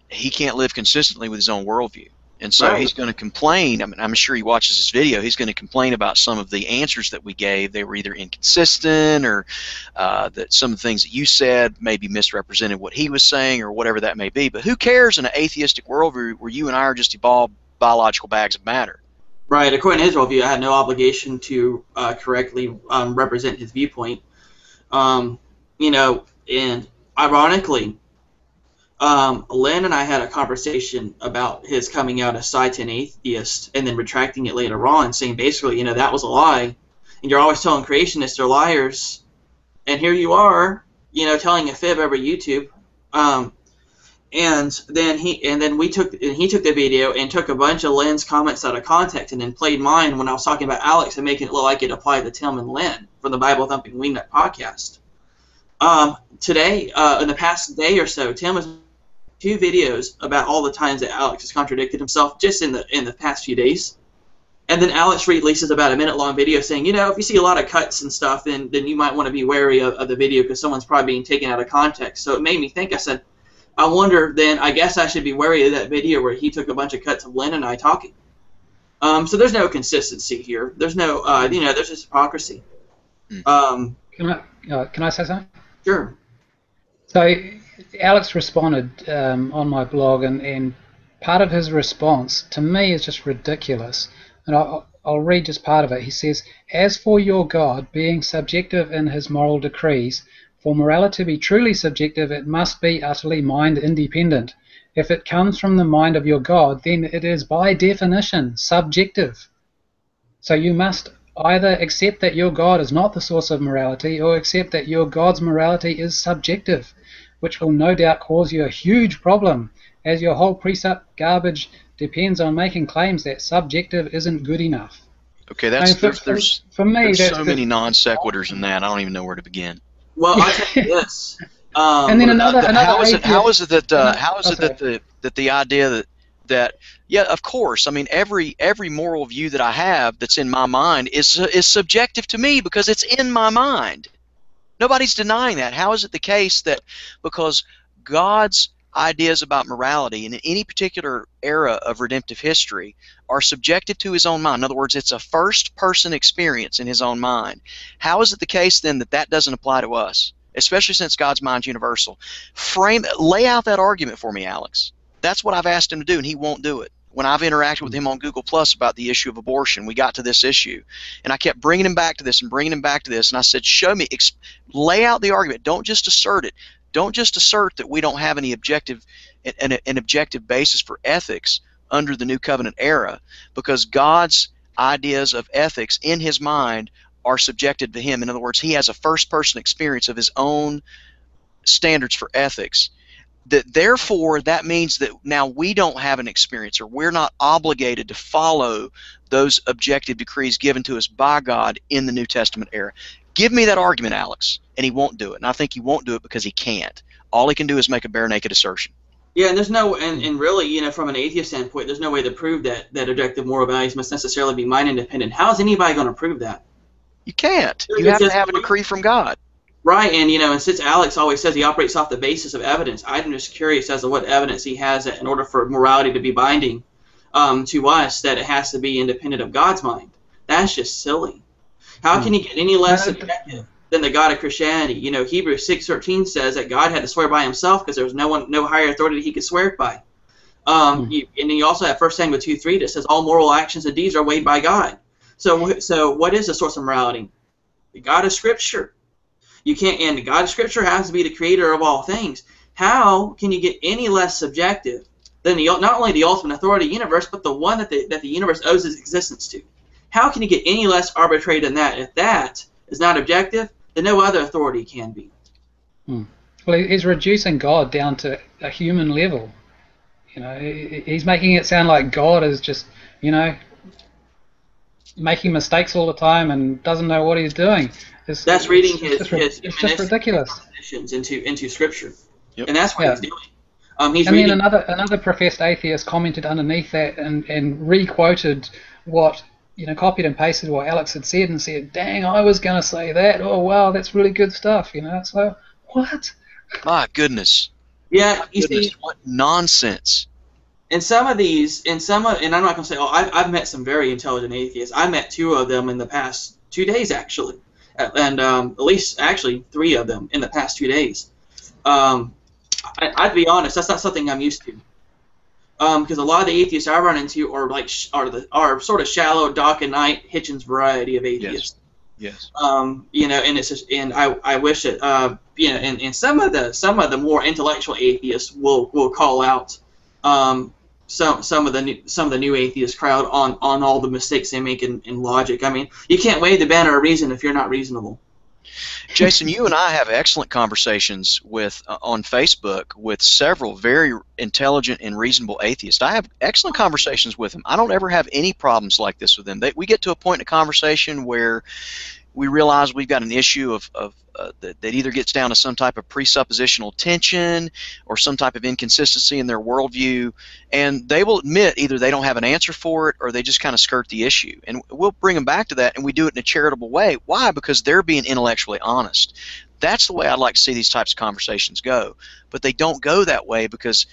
he can't live consistently with his own worldview, and so Right. he's going to complain. I mean, I'm sure he watches this video. He's going to complain about some of the answers that we gave. They were either inconsistent, or that some of the things that you said maybe misrepresented what he was saying, or whatever that may be. But who cares in an atheistic worldview where you and I are just evolved biological bags of matter? Right. According to his worldview, I had no obligation to correctly represent his viewpoint. And ironically, Lynn and I had a conversation about his coming out as Satan atheist and then retracting it later on, saying basically, that was a lie, and you're always telling creationists they're liars, and here you are, telling a fib over YouTube. And then he took the video and took a bunch of Lynn's comments out of context and then played mine when I was talking about Alex and making it look like it applied to Tim and Lynn from the Bible Thumping Wingnut podcast. Today, in the past day or so, Tim has 2 videos about all the times that Alex has contradicted himself just in the past few days. And then Alex releases about a minute-long video saying, if you see a lot of cuts and stuff, then you might want to be wary of the video because someone's probably being taken out of context. So it made me think. I said, I wonder, then I guess I should be wary of that video where he took a bunch of cuts of Lynn and I talking. So there's no consistency here. There's no, there's just hypocrisy. Can I say something? Sure. So Alex responded on my blog, and part of his response to me is just ridiculous. And I'll read just part of it. He says, "As for your God being subjective in his moral decrees, for morality to be truly subjective, it must be utterly mind independent. If it comes from the mind of your God, then it is by definition subjective. So you must either accept that your God is not the source of morality, or accept that your God's morality is subjective, which will no doubt cause you a huge problem, as your whole precept garbage depends on making claims that subjective isn't good enough." Okay, I mean, there's for me, so many non sequiturs in that. I don't even know where to begin. Well, I'll tell you this. And then another how is it atheist- that the idea that yeah, of course, I mean every moral view that I have that's in my mind is subjective to me because it's in my mind. Nobody's denying that. How is it the case that because God's ideas about morality in any particular era of redemptive history are subjective to his own mind? In other words, it's a first-person experience in his own mind. How is it the case then that that doesn't apply to us, especially since God's mind's universal? Lay out that argument for me, Alex. That's what I've asked him to do, and he won't do it. When I've interacted with him on Google Plus about the issue of abortion, we got to this issue, and I kept bringing him back to this and bringing him back to this, and I said, show me, lay out the argument. Don't just assert it. Don't just assert that we don't have any an objective basis for ethics under the New Covenant era, because God's ideas of ethics in his mind are subjected to him. In other words, he has a first-person experience of his own standards for ethics. Therefore, that means that now we don't have an experience, or we're not obligated to follow those objective decrees given to us by God in the New Testament era. Give me that argument, Alex. And he won't do it. And I think he won't do it because he can't. All he can do is make a bare naked assertion. Yeah, and there's no, and really, from an atheist standpoint, there's no way to prove that objective moral values must necessarily be mind independent. How is anybody going to prove that? You can't. You have to have a decree from God. Right, and since Alex always says he operates off the basis of evidence, I'm just curious as to what evidence he has that in order for morality to be binding to us, that it has to be independent of God's mind. That's just silly. How can you get any less subjective than the God of Christianity? Hebrews 6:13 says that God had to swear by himself because there was no higher authority he could swear it by. And then you also have 1 Samuel 2:3 that says all moral actions and deeds are weighed by God. So what is the source of morality? The God of Scripture. You can't, and the God of Scripture has to be the creator of all things. How can you get any less subjective than not only the ultimate authority of the universe, but the one that the universe owes its existence to? How can you get any less arbitrary than that? If that is not objective, then no other authority can be. Well, he's reducing God down to a human level. He's making it sound like God is just, making mistakes all the time and doesn't know what he's doing. That's reading his it's just ridiculous into Scripture, Yep. and that's what he's doing. Then another professed atheist commented underneath that and re-quoted what, copied and pasted what Alex had said and said, "Dang, I was going to say that. Oh wow, that's really good stuff." So what? My goodness. Yeah, you see, what nonsense. And some of these, and I'm not going to say, I've met some very intelligent atheists. I met 2 of them in the past 2 days, actually. And at least, actually, 3 of them in the past 2 days. I'd be honest, that's not something I'm used to. Because a lot of the atheists I run into are sort of shallow, Doc and Knight, Hitchens variety of atheists. Yes. And it's just, and I wish that and some of the more intellectual atheists will call out some of the new atheist crowd on all the mistakes they make in logic. I mean, you can't wave the banner of reason if you're not reasonable. Jason, you and I have excellent conversations on Facebook with several very intelligent and reasonable atheists. I have excellent conversations with them. I don't ever have any problems like this with them. We get to a point in a conversation where we realize we've got an issue that either gets down to some type of presuppositional tension or some type of inconsistency in their worldview, and they will admit either they don't have an answer for it or they just kind of skirt the issue. And we'll bring them back to that, and we do it in a charitable way. Why? Because they're being intellectually honest. That's the way I'd like to see these types of conversations go. But they don't go that way because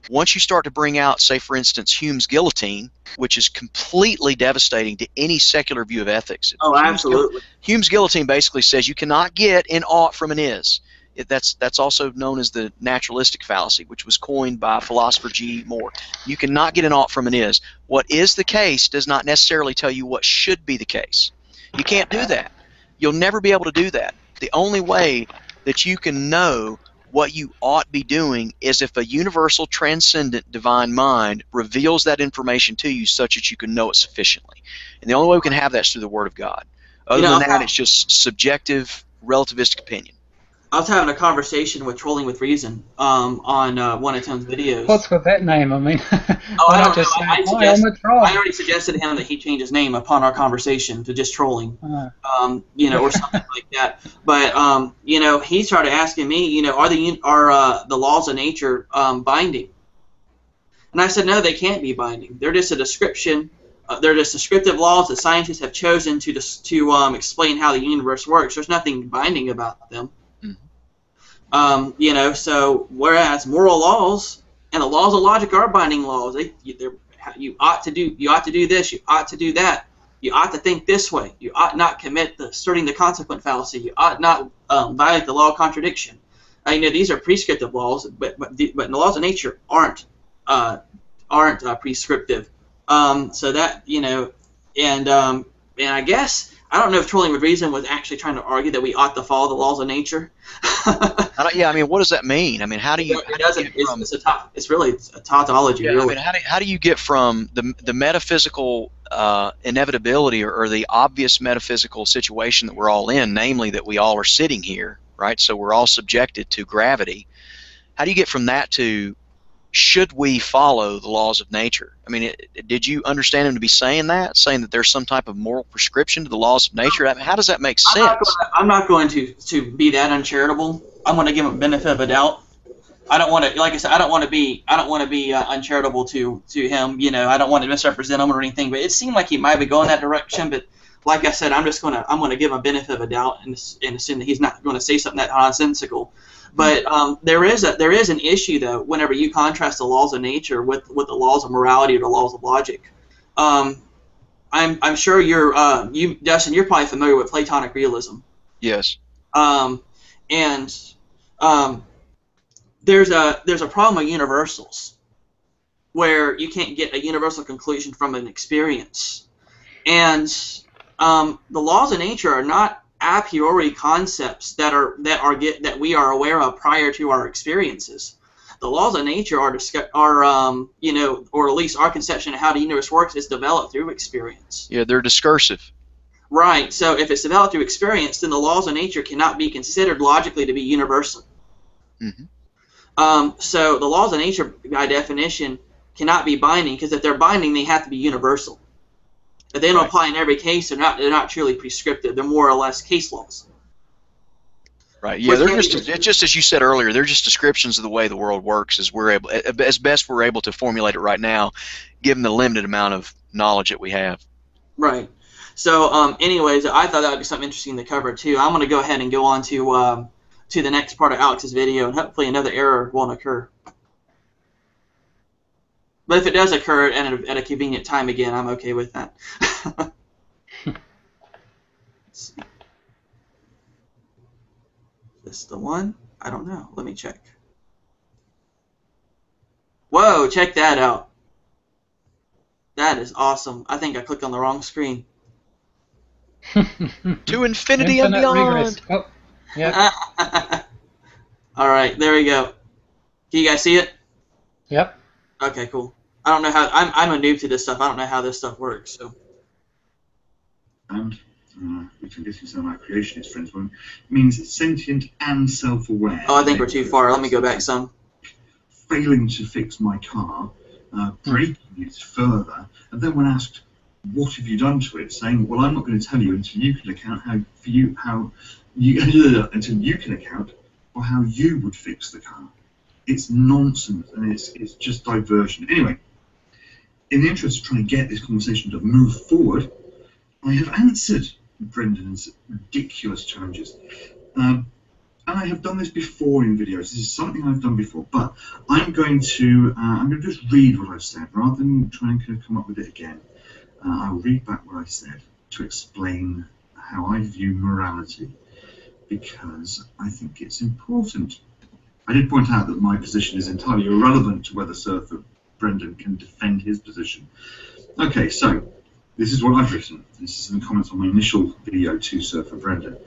once you start to bring out, say, for instance, Hume's guillotine, which is completely devastating to any secular view of ethics. Oh, absolutely. Hume's guillotine basically says you cannot get an ought from an is. That's also known as the naturalistic fallacy, which was coined by philosopher G. Moore. You cannot get an ought from an is. What is the case does not necessarily tell you what should be the case. You can't do that. You'll never be able to do that. The only way that you can know what you ought be doing is if a universal, transcendent, divine mind reveals that information to you such that you can know it sufficiently. And the only way we can have that is through the Word of God. Other than that, it's just subjective, relativistic opinion. I was having a conversation with Trolling with Reason on one of Tim's videos. What's with that name? I mean, I don't know. I already suggested to him that he change his name upon our conversation to just Trolling, or something like that. But he started asking me, are the laws of nature binding? And I said, no, they can't be binding. They're just a description they're just descriptive laws that scientists have chosen to explain how the universe works. There's nothing binding about them. You know, so whereas moral laws and the laws of logic are binding laws. You ought to do this. You ought to do that. You ought to think this way. You ought not commit the asserting the consequent fallacy. You ought not violate the law of contradiction. You know, these are prescriptive laws, but the laws of nature aren't prescriptive. So that, you know, and I guess I don't know if Trolling with Reason was actually trying to argue that we ought to follow the laws of nature. Yeah, I mean, what does that mean? I mean, how do you? It's really a tautology. Yeah, really. I mean, how do you get from the metaphysical inevitability or the obvious metaphysical situation that we're all in, namely that we all are sitting here, right? So we're all subjected to gravity. How do you get from that to should we follow the laws of nature? I mean, did you understand him to be saying that there's some type of moral prescription to the laws of nature? I mean, how does that make sense? I'm not going to be that uncharitable. I'm going to give him a benefit of a doubt. I don't want to, like I said, I don't want to be uncharitable to him. You know, I don't want to misrepresent him or anything. But it seemed like he might be going that direction. But like I said, I'm going to give him a benefit of a doubt and assume that he's not going to say something that nonsensical. But there is an issue though whenever you contrast the laws of nature with the laws of morality or the laws of logic. I'm sure Dustin, you're probably familiar with Platonic realism. Yes. There's a problem with universals where you can't get a universal conclusion from an experience, and the laws of nature are not a priori concepts that we are aware of prior to our experiences. The laws of nature are you know, or at least our conception of how the universe works is developed through experience. Yeah, they're discursive. Right. So if it's developed through experience, then the laws of nature cannot be considered logically to be universal. Mm-hmm. So the laws of nature, by definition, cannot be binding because if they're binding, they have to be universal. If they don't apply in every case, they're not truly prescriptive. They're more or less case laws. Right. Yeah. They're just as you said earlier. They're just descriptions of the way the world works, as best we're able to formulate it right now, given the limited amount of knowledge that we have. Right. So, anyways, I thought that would be something interesting to cover too. I'm going to go ahead and go on to the next part of Alex's video, and hopefully another error won't occur. But if it does occur at a convenient time again, I'm okay with that. Let's see. Is this the one? I don't know. Let me check. Whoa, check that out. That is awesome. I think I clicked on the wrong screen. To infinity and beyond. Oh, yeah. All right, there we go. Can you guys see it? Yep. Okay, cool. I don't know how. I'm a noob to this stuff. I don't know how this stuff works. So. And which I'm guessing some of my creationist friends will, means sentient and self-aware. Oh, I think we're too far. Let me go back some. Failing to fix my car, breaking it further, and then when asked, "What have you done to it?" saying, "Well, I'm not going to tell you until you can account until you can account for how you would fix the car." It's nonsense, and it's just diversion. Anyway, in the interest of trying to get this conversation to move forward, I have answered Brendan's ridiculous challenges. And I have done this before in videos. This is something I've done before, but I'm going to just read what I've said rather than try and kind of come up with it again. I'll read back what I said to explain how I view morality, because I think it's important. I did point out that my position is entirely irrelevant to whether Sir Brendan can defend his position. Okay, so this is what I've written. This is some comments on my initial video to Sir Brendan.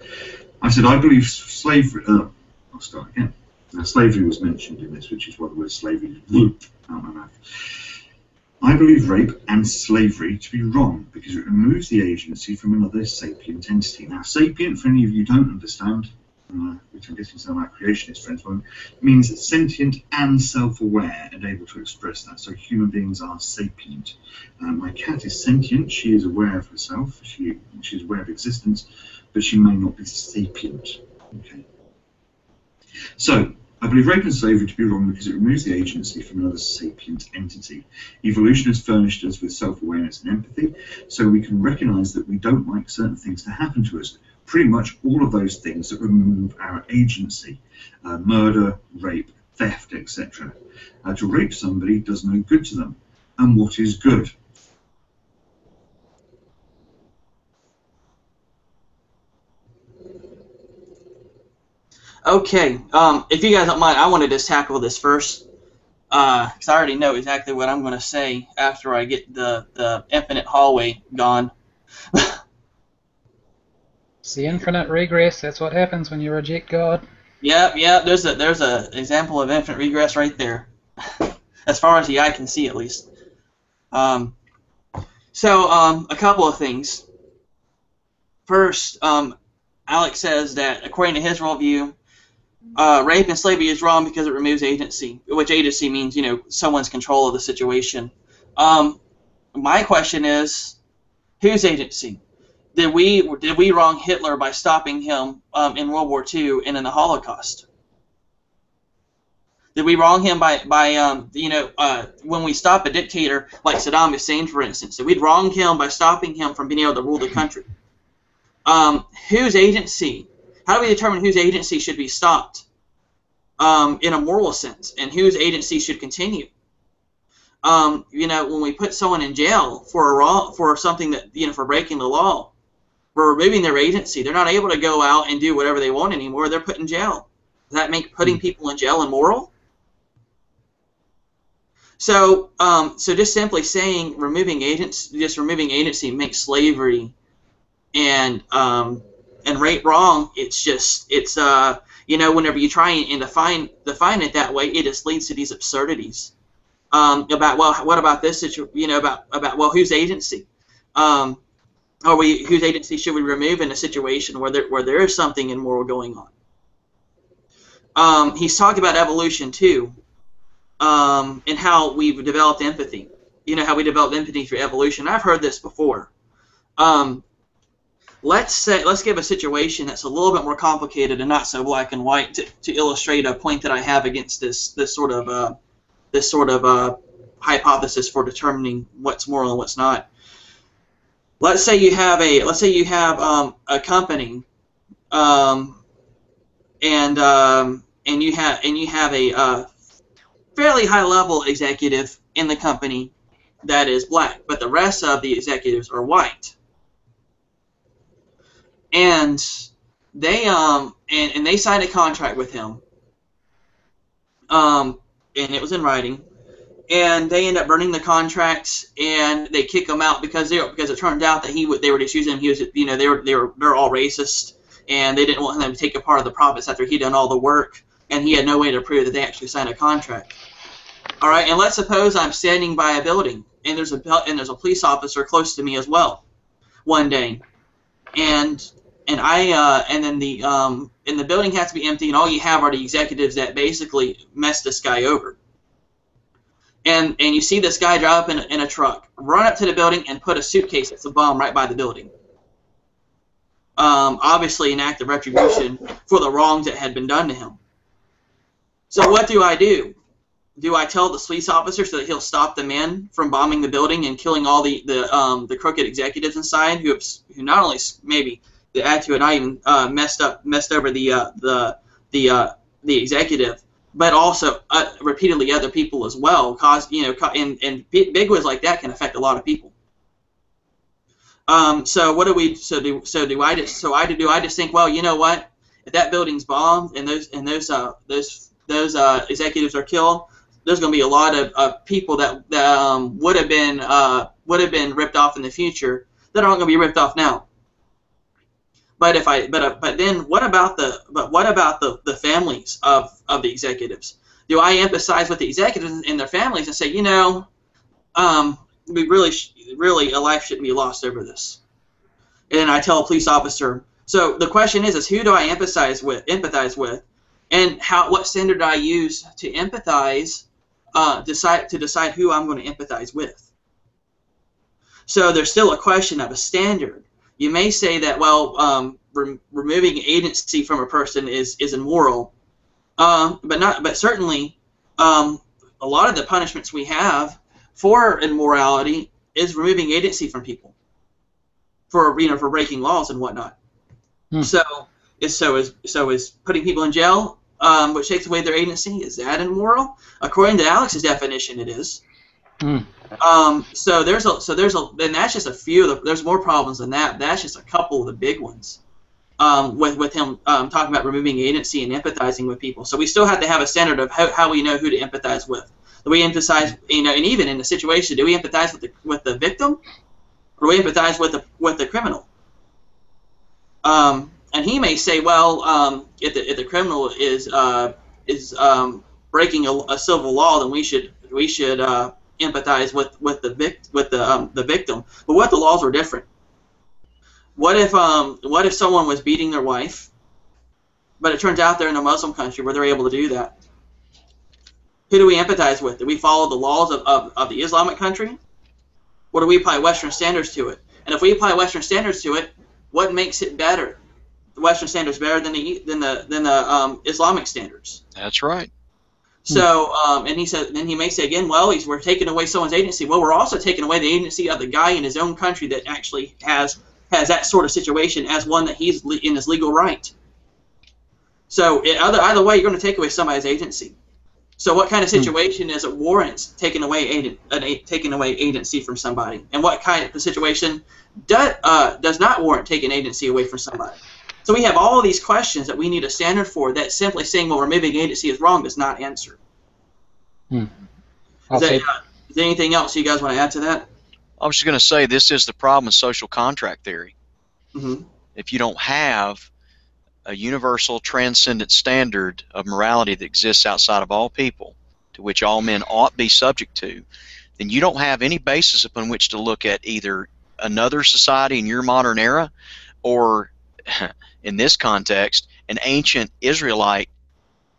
I said, I believe slavery... I'll start again. Now, slavery was mentioned in this, which is why the word slavery is out of my mouth. I believe rape and slavery to be wrong because it removes the agency from another sapient entity. Now, sapient, for any of you who don't understand, which I'm guessing some of my creationist friends won't, means sentient and self-aware and able to express that. So human beings are sapient. My cat is sentient. She is aware of herself. She is aware of existence, but she may not be sapient. Okay. So, believe rape and slavery to be wrong because it removes the agency from another sapient entity. Evolution has furnished us with self-awareness and empathy, so we can recognize that we don't like certain things to happen to us. Pretty much all of those things that remove our agency. Murder, rape, theft, etc. To rape somebody does no good to them. And what is good? Okay, if you guys don't mind, I want to just tackle this first, because I already know exactly what I'm going to say after I get the infinite hallway gone. It's the infinite regress. That's what happens when you reject God. Yep, there's a example of infinite regress right there, as far as the eye can see, at least. A couple of things. First, Alex says that according to his worldview, rape and slavery is wrong because it removes agency, which agency means, you know, someone's control of the situation. My question is, whose agency? Did we wrong Hitler by stopping him in World War II and in the Holocaust? Did we wrong him by when we stop a dictator like Saddam Hussein, for instance? Did we wrong him by stopping him from being able to rule the country? Whose agency? How do we determine whose agency should be stopped in a moral sense, and whose agency should continue? When we put someone in jail for something that, for breaking the law, we're removing their agency. They're not able to go out and do whatever they want anymore. They're put in jail. Does that make putting people in jail immoral? So just simply saying removing agency makes slavery and rape wrong. Whenever you try and define it that way, it just leads to these absurdities about, well, what about this situation? About well, whose agency? Whose agency should we remove in a situation where there is something immoral going on? He's talked about evolution too, and how we've developed empathy. How we developed empathy through evolution. I've heard this before. Let's give a situation that's a little bit more complicated and not so black and white to illustrate a point that I have against this sort of hypothesis for determining what's moral and what's not. Let's say you have a company, and you have a fairly high level executive in the company that is black, but the rest of the executives are white. And they signed a contract with him, and it was in writing. And they end up burning the contracts, and they kick him out because it turned out that they were just using him. He was, they're all racist, and they didn't want him to take a part of the profits after he'd done all the work, and he had no way to prove that they actually signed a contract. All right, and let's suppose I'm standing by a building, and there's a police officer close to me as well, one day, and then the building has to be empty, and all you have are the executives that basically messed this guy over. And you see this guy drive up in a truck, run up to the building, and put a suitcase that's a bomb right by the building. Obviously an act of retribution for the wrongs that had been done to him. So what do? Do I tell the police officer so that he'll stop the men from bombing the building and killing all the crooked executives inside who not only maybe to add to it, not even messed over the executive, but also repeatedly other people as well. And big ones like that can affect a lot of people. So what do we? Do I just think, well, you know what? If that building's bombed and those executives are killed, there's going to be a lot of people that would have been ripped off in the future that aren't going to be ripped off now. But then what about the families of the executives? Do I empathize with the executives and their families and say, we really a life shouldn't be lost over this? And I tell a police officer. So the question is who do I empathize with, and what standard do I use to empathize? Decide who I'm going to empathize with. So there's still a question of a standard. You may say that, well, removing agency from a person is immoral, But certainly, a lot of the punishments we have for immorality is removing agency from people for breaking laws and whatnot. So is putting people in jail, which takes away their agency. Is that immoral? According to Alex's definition, it is. And that's just a few. There's more problems than that. That's just a couple of the big ones. With him talking about removing agency and empathizing with people. So we still have to have a standard of how we know who to empathize with. Do we emphasize, and even in the situation, do we empathize with the victim, or do we empathize with the criminal? And he may say, well, if the criminal is breaking a civil law, then we should empathize with the victim. But what if the laws were different? What if someone was beating their wife, but it turns out they're in a Muslim country where they're able to do that? Who do we empathize with? Do we follow the laws of the Islamic country, or do we apply Western standards to it? And if we apply Western standards to it, what makes it better? The Western standards better than the Islamic standards. That's right. So, and he may say again, well, we're taking away someone's agency. Well, we're also taking away the agency of the guy in his own country that actually has that sort of situation as one that he's in his legal right. So either way, you're going to take away somebody's agency. So what kind of situation is it warrants taking away agency from somebody, and what kind of situation does not warrant taking agency away from somebody? So we have all of these questions that we need a standard for. That simply saying, well, removing agency is wrong does not answer. Is there anything else you guys want to add to that? I was just going to say, this is the problem with social contract theory. If you don't have a universal transcendent standard of morality that exists outside of all people, to which all men ought be subject to, then you don't have any basis upon which to look at either another society in your modern era, or in this context, an ancient Israelite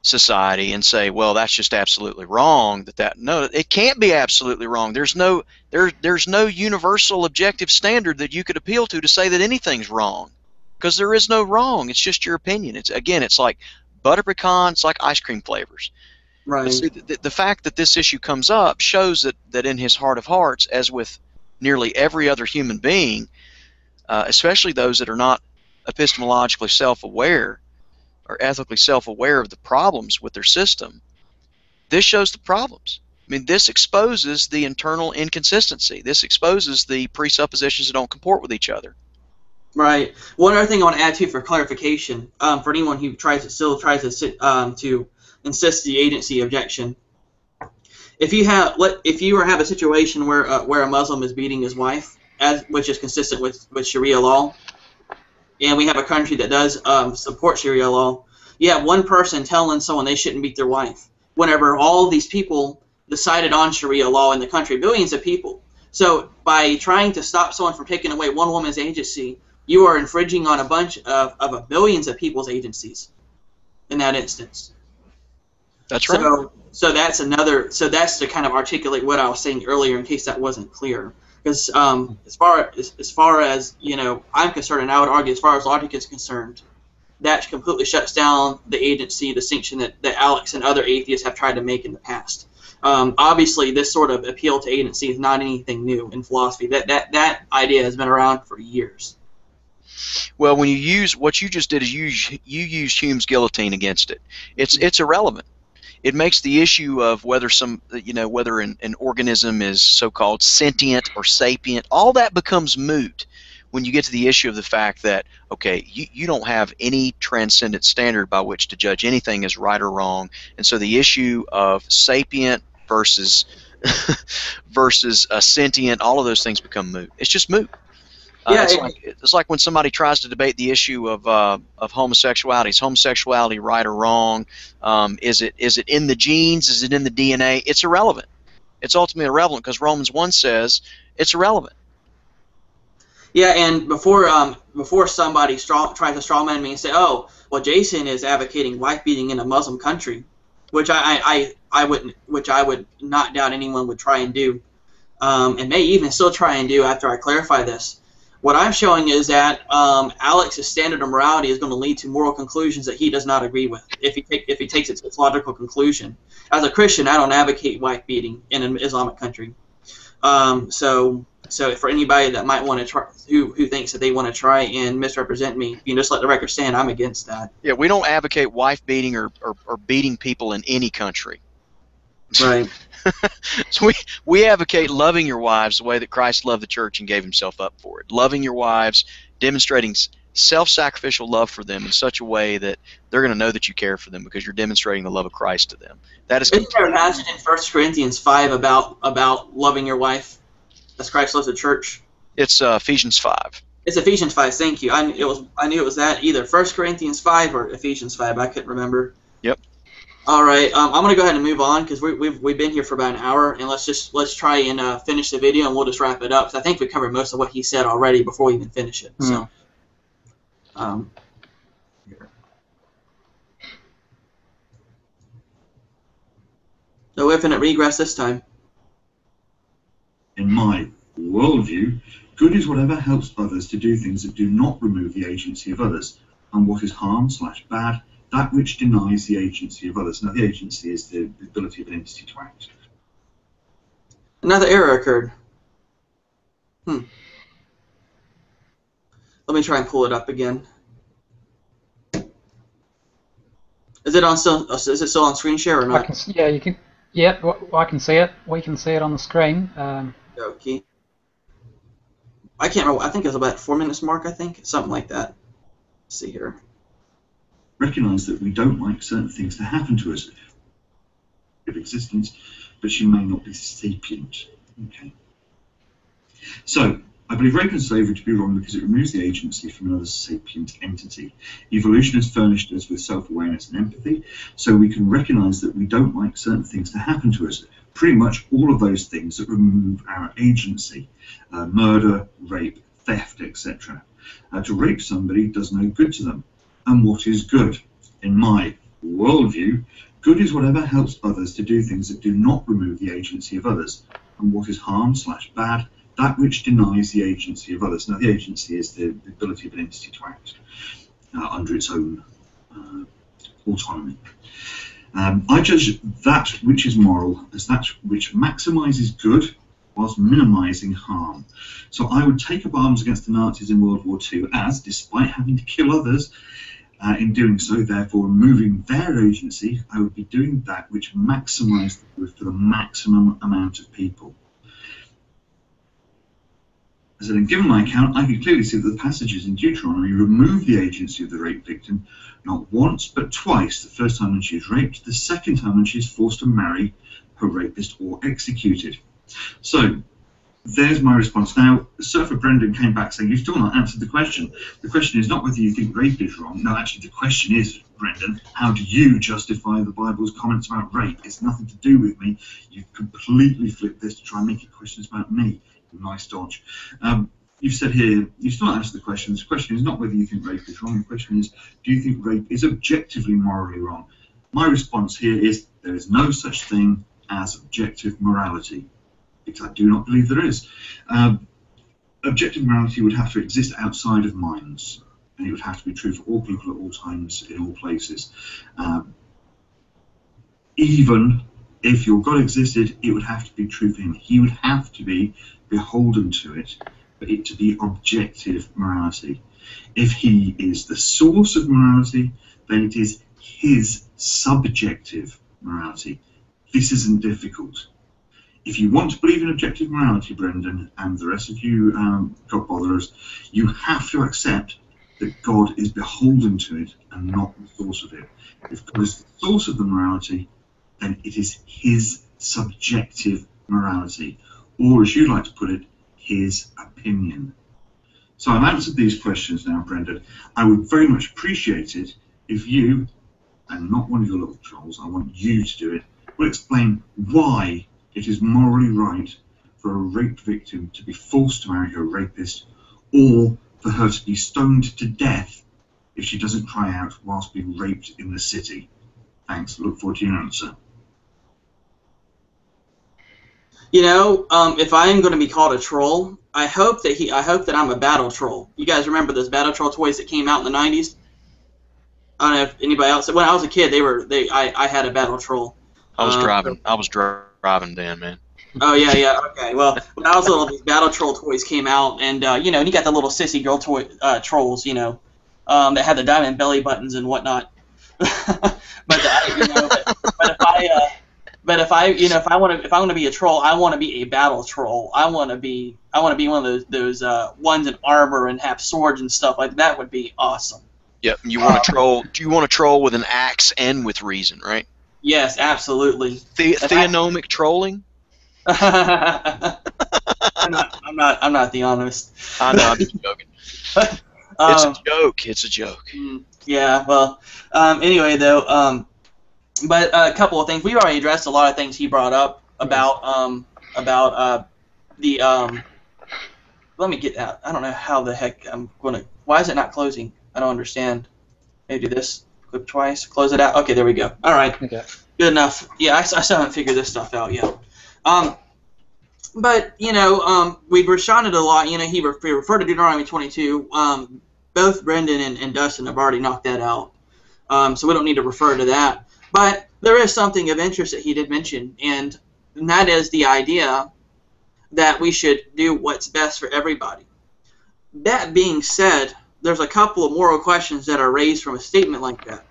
society, and say, well, that's just absolutely wrong. No, it can't be absolutely wrong. There's no universal objective standard that you could appeal to say that anything's wrong, because there is no wrong. It's just your opinion. It's like butter pecan. It's like ice cream flavors. Right. But see, the fact that this issue comes up shows that in his heart of hearts, as with nearly every other human being, especially those that are not epistemologically self-aware or ethically self-aware of the problems with their system, this shows the problems. I mean, this exposes the internal inconsistency. This exposes the presuppositions that don't comport with each other. Right. One other thing I want to add too, for clarification, for anyone who still tries to insist the agency objection. If you have a situation where a Muslim is beating his wife, which is consistent with Sharia law, and we have a country that does support Sharia law, you have one person telling someone they shouldn't beat their wife, whenever all of these people decided on Sharia law in the country, billions of people. So by trying to stop someone from taking away one woman's agency, you are infringing on a bunch of billions of people's agencies in that instance. That's right. So that's to kind of articulate what I was saying earlier, in case that wasn't clear. Because as far as I'm concerned, and I would argue as far as logic is concerned, that completely shuts down the agency distinction that Alex and other atheists have tried to make in the past. Obviously, this sort of appeal to agency is not anything new in philosophy. That idea has been around for years. Well, when you use what you just did, is you used Hume's guillotine against it. It's irrelevant. It makes the issue of whether whether an organism is so-called sentient or sapient, all that becomes moot when you get to the issue of the fact that, okay, you don't have any transcendent standard by which to judge anything as right or wrong, and so the issue of sapient versus sentient, all of those things become moot. It's just moot. It's like when somebody tries to debate the issue of homosexuality. Is homosexuality right or wrong? Is it in the genes? Is it in the DNA? It's irrelevant. It's ultimately irrelevant because Romans 1 says it's irrelevant. Yeah, and before somebody tries to strawman me and say, oh, well, Jason is advocating wife beating in a Muslim country, which I would not doubt anyone would try and do, and may even still try and do after I clarify this. What I'm showing is that Alex's standard of morality is going to lead to moral conclusions that he does not agree with if he takes it to its logical conclusion. As a Christian, I don't advocate wife beating in an Islamic country. So for anybody that might want to try, who thinks that they want to try and misrepresent me, you can just let the record stand. I'm against that. Yeah, we don't advocate wife beating or beating people in any country. Right. So we advocate loving your wives the way that Christ loved the church and gave himself up for it. Loving your wives, demonstrating self-sacrificial love for them in such a way that they're going to know that you care for them because you're demonstrating the love of Christ to them. That is. Isn't there a passage in 1 Corinthians 5 about loving your wife as Christ loves the church? It's Ephesians 5. It's Ephesians 5. Thank you. I knew it was that, either 1 Corinthians 5 or Ephesians 5. I couldn't remember. Yep. All right. I'm gonna go ahead and move on because we've been here for about an hour, and let's try and finish the video, and we'll just wrap it up. Because I think we covered most of what he said already before we even finish it. So. No infinite regress this time. In my worldview, good is whatever helps others to do things that do not remove the agency of others, and what is harm/bad, that which denies the agency of others. Now, the agency is the ability of an entity to act. Another error occurred. Let me try and pull it up again. Is it still on screen share or not? Yeah, you can. Yeah, I can see it. We can see it on the screen. Okay. I can't remember. I think it was about 4 minutes mark. I think something like that. Let's see here. Recognise that we don't like certain things to happen to us of existence, but she may not be sapient. Okay. So, I believe rape and slavery to be wrong because it removes the agency from another sapient entity. Evolution has furnished us with self-awareness and empathy, so we can recognise that we don't like certain things to happen to us. Pretty much all of those things that remove our agency. Murder, rape, theft, etc. To rape somebody does no good to them. And what is good? In my worldview, good is whatever helps others to do things that do not remove the agency of others. And what is harm/bad? That which denies the agency of others. Now, the agency is the ability of an entity to act under its own autonomy. I judge that which is moral as that which maximizes good whilst minimizing harm. So I would take up arms against the Nazis in World War II as, despite having to kill others, in doing so, therefore removing their agency, I would be doing that which maximized the good for the maximum amount of people. As in, given my account, I can clearly see that the passages in Deuteronomy remove the agency of the rape victim, not once, but twice, the first time when she is raped, the second time when she is forced to marry her rapist or executed. So, there's my response. Now, Surfer Brendan came back saying, you've still not answered the question. The question is not whether you think rape is wrong. No, actually, the question is, Brendan, how do you justify the Bible's comments about rape? It's nothing to do with me. You've completely flipped this to try and make it questions about me. Nice dodge. You've said here, you still not answered the question. The question is not whether you think rape is wrong. The question is, do you think rape is objectively morally wrong? My response here is, there is no such thing as objective morality, because I do not believe there is. Objective morality would have to exist outside of minds, and it would have to be true for all people at all times, in all places. Even if your God existed, it would have to be true for him. He would have to be beholden to it for it to be objective morality. If he is the source of morality, then it is his subjective morality. This isn't difficult. If you want to believe in objective morality, Brendan, and the rest of you God botherers, you have to accept that God is beholden to it and not the source of it. If God is the source of the morality, then it is his subjective morality, or as you like to put it, his opinion. So I've answered these questions now, Brendan. I would very much appreciate it if you, and not one of your little trolls, I want you to do it, will explain why it is morally right for a rape victim to be forced to marry her rapist, or for her to be stoned to death if she doesn't cry out whilst being raped in the city. Thanks. Look forward to your answer. If I am going to be called a troll, I hope that I'm a battle troll. You guys remember those battle troll toys that came out in the '90s? I don't know if anybody else. When I was a kid, I had a battle troll. I was driving Dan, man. Oh yeah. Okay. Well, when I was little, these battle troll toys came out, and and you got the little sissy girl toy trolls, that had the diamond belly buttons and whatnot. But if I want to be a troll, I want to be a battle troll. I want to be one of those ones in armor and have swords and stuff like that. That would be awesome. Yep. You want to troll? Do you want to troll with an axe and with reason, right? Yes, absolutely. Theonomic trolling. I'm not the honest. I know, I'm just joking. It's a joke. It's a joke. Yeah. Well. Anyway, though. But a couple of things. We've already addressed a lot of things he brought up about the Let me get out. I don't know how the heck I'm gonna. Why is it not closing? I don't understand. Maybe do this. Click twice. Close it out. Okay, there we go. All right. Okay. Good enough. Yeah, I still haven't figured this stuff out yet. But we've responded a lot. He referred to Deuteronomy 22. Both Brendan and Dustin have already knocked that out. So we don't need to refer to that. But there is something of interest that he did mention, and that is the idea that we should do what's best for everybody. That being said, there's a couple of moral questions that are raised from a statement like that.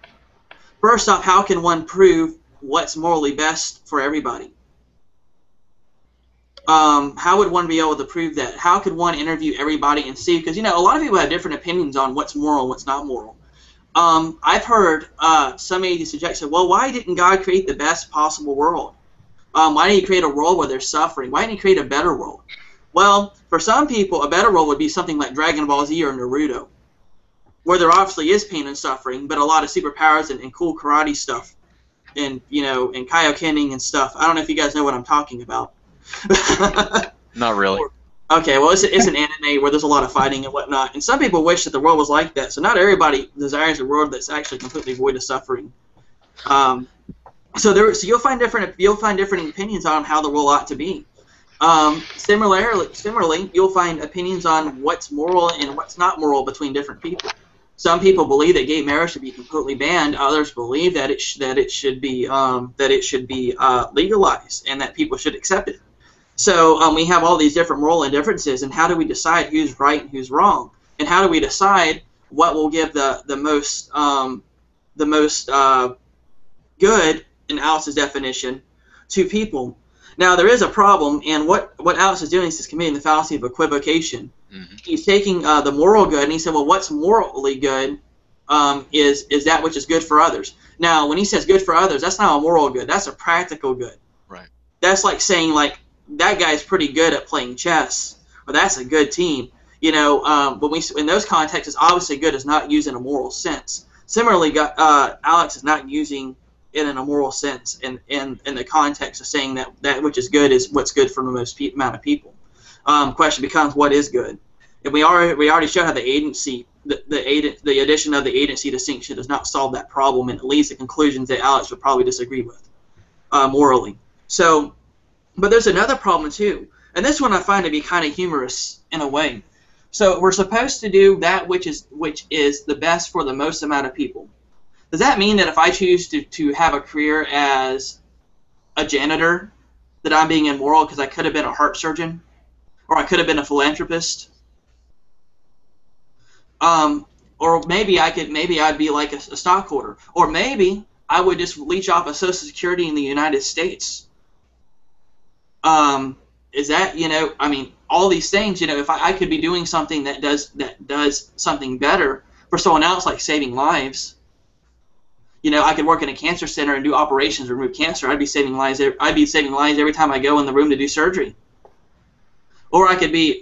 First off, how can one prove what's morally best for everybody? How would one be able to prove that? How could one interview everybody and see? Because, a lot of people have different opinions on what's moral and what's not moral. I've heard some atheists suggest, well, why didn't God create the best possible world? Why didn't he create a world where there's suffering? Why didn't he create a better world? Well, for some people, a better world would be something like Dragon Ball Z or Naruto, where there obviously is pain and suffering, but a lot of superpowers and cool karate stuff, and and kaiokening and stuff. I don't know if you guys know what I'm talking about. Not really. Okay, well, it's an anime where there's a lot of fighting and whatnot, and some people wish that the world was like that. So not everybody desires a world that's actually completely void of suffering. So you'll find different opinions on how the world ought to be. Similarly, you'll find opinions on what's moral and what's not moral between different people. Some people believe that gay marriage should be completely banned. Others believe that it should be legalized and that people should accept it. So we have all these different moral indifferences, and how do we decide who's right and who's wrong? And how do we decide what will give the most good, in Alice's definition, to people? Now there is a problem, and what Alice is doing is he's committing the fallacy of equivocation. Mm-hmm. He's taking the moral good, and he said, well, what's morally good is that which is good for others. Now, when he says good for others, that's not a moral good. That's a practical good. Right. That's like saying, like, that guy's pretty good at playing chess, or that's a good team. When in those contexts, obviously good is not used in a moral sense. Similarly, Alex is not using it in a moral sense in the context of saying that which is good is what's good for the most amount of people. Question becomes, what is good? And we already showed how the agency, the addition of the agency distinction does not solve that problem, and it leads to conclusions that Alex would probably disagree with morally. So, but there's another problem too, and this one I find to be kind of humorous in a way. So we're supposed to do that which is the best for the most amount of people. Does that mean that if I choose to have a career as a janitor, that I'm being immoral because I could have been a heart surgeon, or I could have been a philanthropist, or maybe I'd be like a stockholder, or maybe I would just leech off of Social Security in the United States. Is that, all these things, if I could be doing something that does something better for someone else, like saving lives. I could work in a cancer center and do operations to remove cancer. I'd be saving lives every time I go in the room to do surgery. Or I could be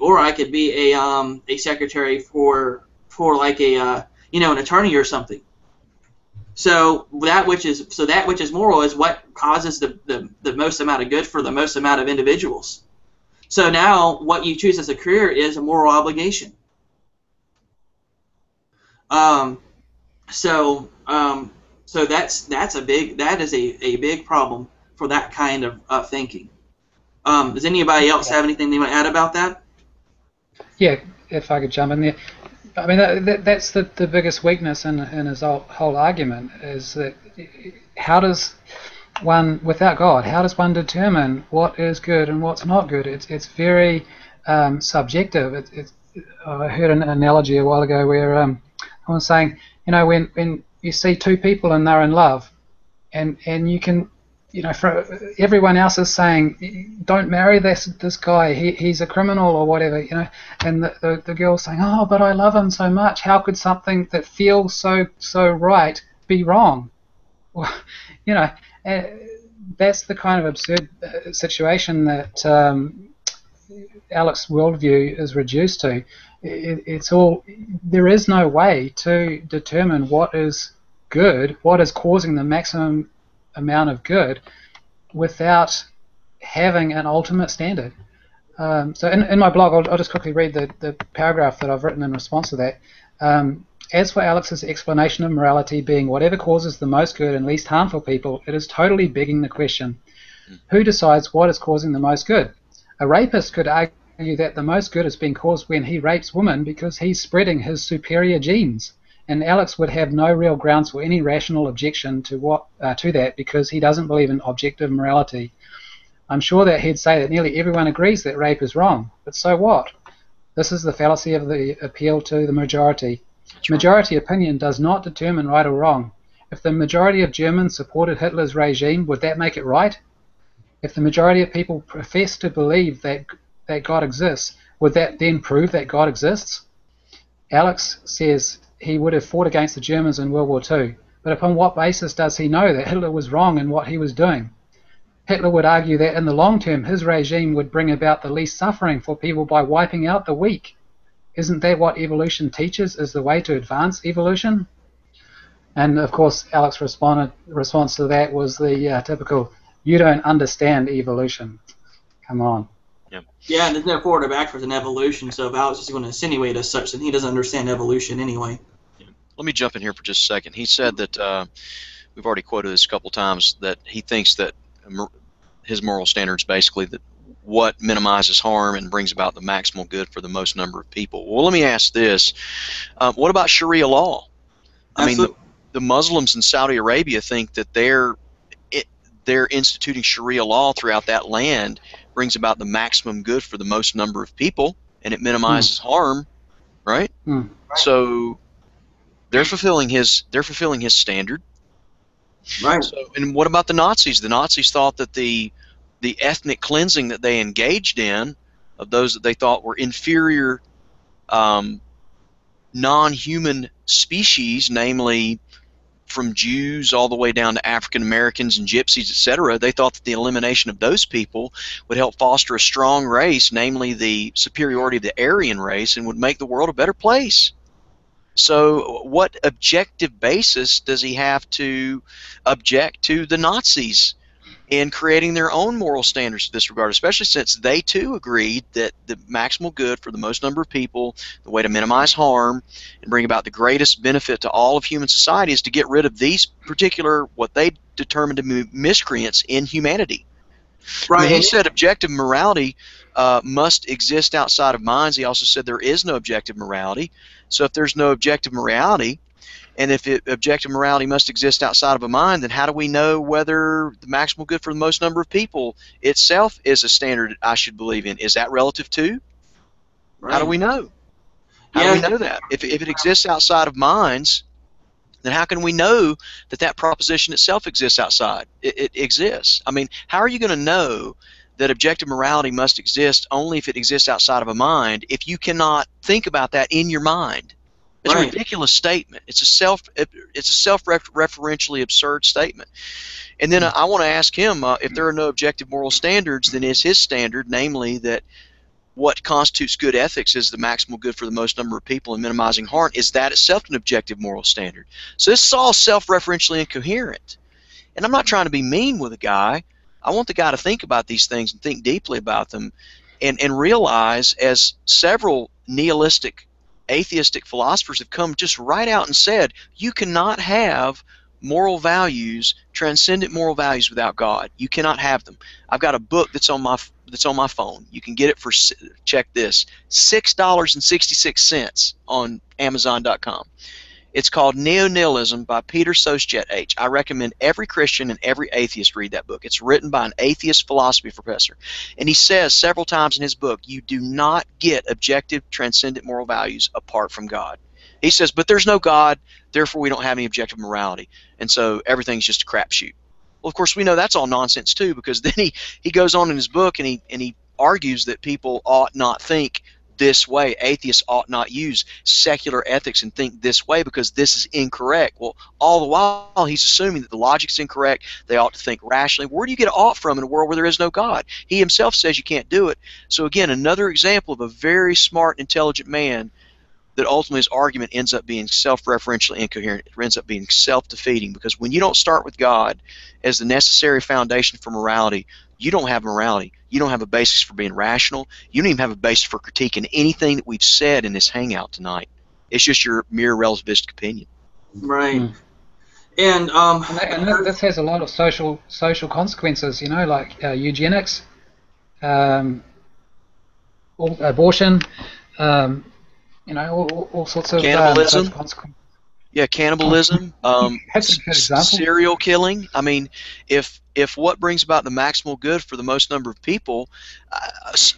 a secretary for like an attorney or something. So that which is moral is what causes the most amount of good for the most amount of individuals. So now what you choose as a career is a moral obligation. So that is a big problem for that kind of thinking. Does anybody else have anything they want to add about that? Yeah, if I could jump in there. I mean, that's the biggest weakness in his whole argument, is that how does one, without God, how does one determine what is good and what's not good? It's very subjective. I heard an analogy a while ago where I was saying, when you see two people and they're in love, and you can, for everyone else is saying, don't marry this guy, he's a criminal or whatever, and the girl's saying, oh, but I love him so much. How could something that feels so right be wrong? Well, that's the kind of absurd situation that Alex's worldview is reduced to. There is no way to determine what is good, what is causing the maximum amount of good, without having an ultimate standard. So in my blog, I'll just quickly read the paragraph that I've written in response to that. As for Alex's explanation of morality being whatever causes the most good and least harm for people, it is totally begging the question, who decides what is causing the most good? A rapist could argue that the most good is being caused when he rapes women because he's spreading his superior genes, and Alex would have no real grounds for any rational objection to that because he doesn't believe in objective morality. I'm sure that he'd say that nearly everyone agrees that rape is wrong, but so what? This is the fallacy of the appeal to the majority. Majority opinion does not determine right or wrong. If the majority of Germans supported Hitler's regime, would that make it right? If the majority of people profess to believe that God exists, would that then prove that God exists? Alex says he would have fought against the Germans in World War II, but upon what basis does he know that Hitler was wrong in what he was doing? Hitler would argue that in the long term his regime would bring about the least suffering for people by wiping out the weak. Isn't that what evolution teaches is the way to advance evolution? And of course Alex's response to that was the typical, you don't understand evolution. Come on. Yeah, and there's no forward or backwards in evolution, so if Alex is going to insinuate as such, then he doesn't understand evolution anyway. Let me jump in here for just a second. He said that, we've already quoted this a couple times, that he thinks that his moral standards basically that what minimizes harm and brings about the maximal good for the most number of people. Well, let me ask this. What about Sharia law? I mean, the Muslims in Saudi Arabia think that they're instituting Sharia law throughout that land brings about the maximum good for the most number of people, and it minimizes harm, right? So they're fulfilling his standard. Right. So, and what about the Nazis? The Nazis thought that the ethnic cleansing that they engaged in of those that they thought were inferior non-human species, namely from Jews all the way down to African Americans and Gypsies, etc., they thought that the elimination of those people would help foster a strong race, namely the superiority of the Aryan race, and would make the world a better place. So what objective basis does he have to object to the Nazis in creating their own moral standards in this regard, especially since they too agreed that the maximal good for the most number of people, the way to minimize harm and bring about the greatest benefit to all of human society is to get rid of these particular, what they determined to be miscreants in humanity. Right. I mean, he said objective morality must exist outside of minds. He also said there is no objective morality. So if there's no objective morality, and if objective morality must exist outside of a mind, then how do we know whether the maximal good for the most number of people itself is a standard I should believe in? Is that relative to? Right. How do we know? How do we know that? If it exists outside of minds, then how can we know that that proposition itself exists outside? It exists. I mean, how are you going to know that objective morality must exist only if it exists outside of a mind if you cannot think about that in your mind? It's a ridiculous statement. It's a self-referentially absurd statement. And then I want to ask him, if there are no objective moral standards, then is his standard, namely that what constitutes good ethics is the maximal good for the most number of people and minimizing harm, is that itself an objective moral standard? So this is all self-referentially incoherent. And I'm not trying to be mean with a guy. I want the guy to think about these things and think deeply about them and realize, as several nihilistic atheistic philosophers have come just right out and said, you cannot have moral values, transcendent moral values without God. You cannot have them. I've got a book that's on my phone. You can get it for, check this, $6.66 on Amazon.com. It's called Neo-Nihilism by Peter Sosjet H. I recommend every Christian and every atheist read that book. It's written by an atheist philosophy professor. And he says several times in his book, you do not get objective, transcendent moral values apart from God. He says, but there's no God, therefore we don't have any objective morality. And so everything's just a crapshoot. Well, of course, we know that's all nonsense too, because then he goes on in his book and he argues that people ought not think this way. Atheists ought not use secular ethics and think this way because this is incorrect. Well, all the while he's assuming that the logic's incorrect. They ought to think rationally. Where do you get ought from in a world where there is no God? He himself says you can't do it. So again, another example of a very smart, intelligent man that ultimately his argument ends up being self-referentially incoherent. It ends up being self-defeating, because when you don't start with God as the necessary foundation for morality, you don't have morality. You don't have a basis for being rational. You don't even have a basis for critiquing anything that we've said in this hangout tonight. It's just your mere relativistic opinion. Right. And this has a lot of social consequences, you know, like eugenics, abortion, you know, all sorts of cannibalism. consequences. Yeah, cannibalism, That's a good example. serial killing. I mean, if what brings about the maximal good for the most number of people,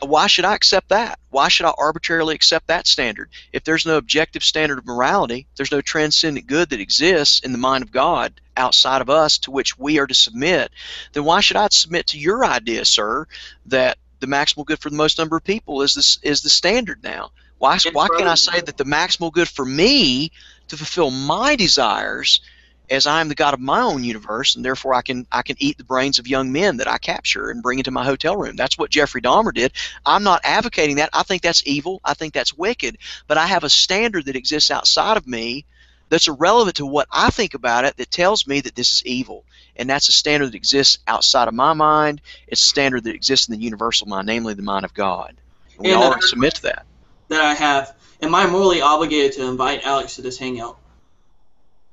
why should I accept that? Why should I arbitrarily accept that standard? If there's no objective standard of morality, there's no transcendent good that exists in the mind of God outside of us to which we are to submit, then why should I submit to your idea, sir, that the maximal good for the most number of people is the standard now? Why can't I say that the maximal good for me to fulfill my desires, as I am the God of my own universe, and therefore I can eat the brains of young men that I capture and bring into my hotel room? That's what Jeffrey Dahmer did. I'm not advocating that. I think that's evil. I think that's wicked. But I have a standard that exists outside of me that's irrelevant to what I think about it, that tells me that this is evil. And that's a standard that exists outside of my mind. It's a standard that exists in the universal mind, namely the mind of God. And we all submit to that. That I have. Am I morally obligated to invite Alex to this hangout?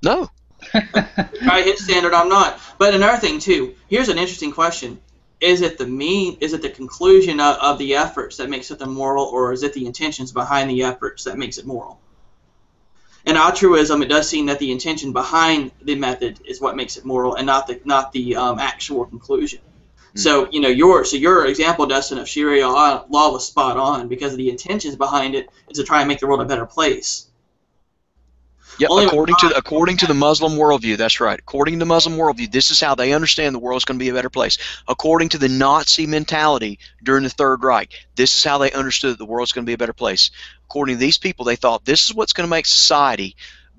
No. By his standard, I'm not. But another thing too. Here's an interesting question: Is it the conclusion of the efforts that makes it the moral, or is it the intentions behind the efforts that makes it moral? In altruism, it does seem that the intention behind the method is what makes it moral, and not the actual conclusion. So your example, Dustin, of Sharia law was spot on, because the intentions behind it is to try and make the world a better place. Yep, according to the Muslim worldview, that's right. According to the Muslim worldview, this is how they understand the world is going to be a better place. According to the Nazi mentality during the Third Reich, this is how they understood that the world is going to be a better place. According to these people, they thought this is what's going to make society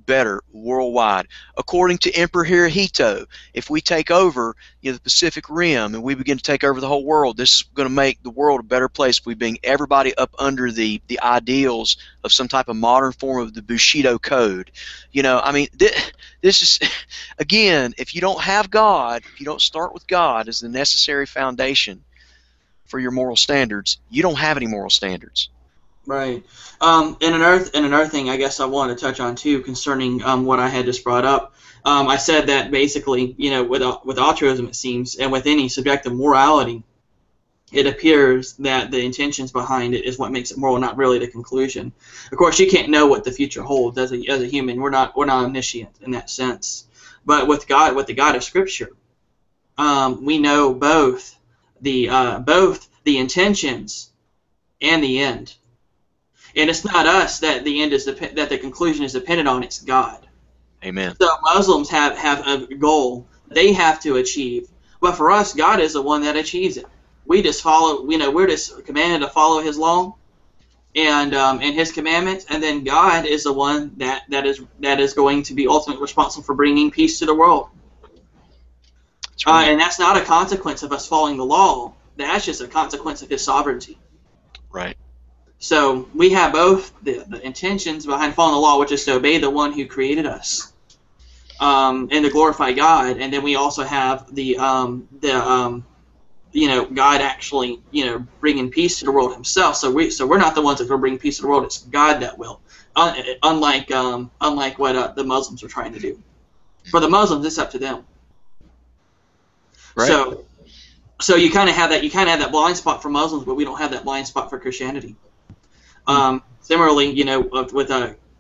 better worldwide. According to Emperor Hirohito, if we take over the Pacific Rim and we begin to take over the whole world, this is going to make the world a better place. We bring everybody up under the ideals of some type of modern form of the Bushido Code. I mean, this is, again, if you don't have God, if you don't start with God as the necessary foundation for your moral standards, you don't have any moral standards. Right. And another thing I guess I wanted to touch on too, concerning what I had just brought up. I said that basically, with altruism, it seems, and with any subjective morality, it appears that the intentions behind it is what makes it moral, not really the conclusion. Of course, you can't know what the future holds as a human. We're not omniscient in that sense. But with the God of Scripture, we know both the intentions and the end. And it's not us that the end is that the conclusion is dependent on. It's God. Amen. So Muslims have a goal they have to achieve, but for us, God is the one that achieves it. We just follow. We're just commanded to follow His law and His commandments, and then God is the one that is going to be ultimately responsible for bringing peace to the world. That's right. And that's not a consequence of us following the law. That's just a consequence of His sovereignty. Right. So we have both the intentions behind following the law, which is to obey the one who created us, and to glorify God, and then we also have God actually bringing peace to the world Himself. So we're not the ones that will bring peace to the world. It's God that will, unlike what the Muslims are trying to do. For the Muslims, it's up to them. Right. So you kind of have that blind spot for Muslims, but we don't have that blind spot for Christianity. Similarly, with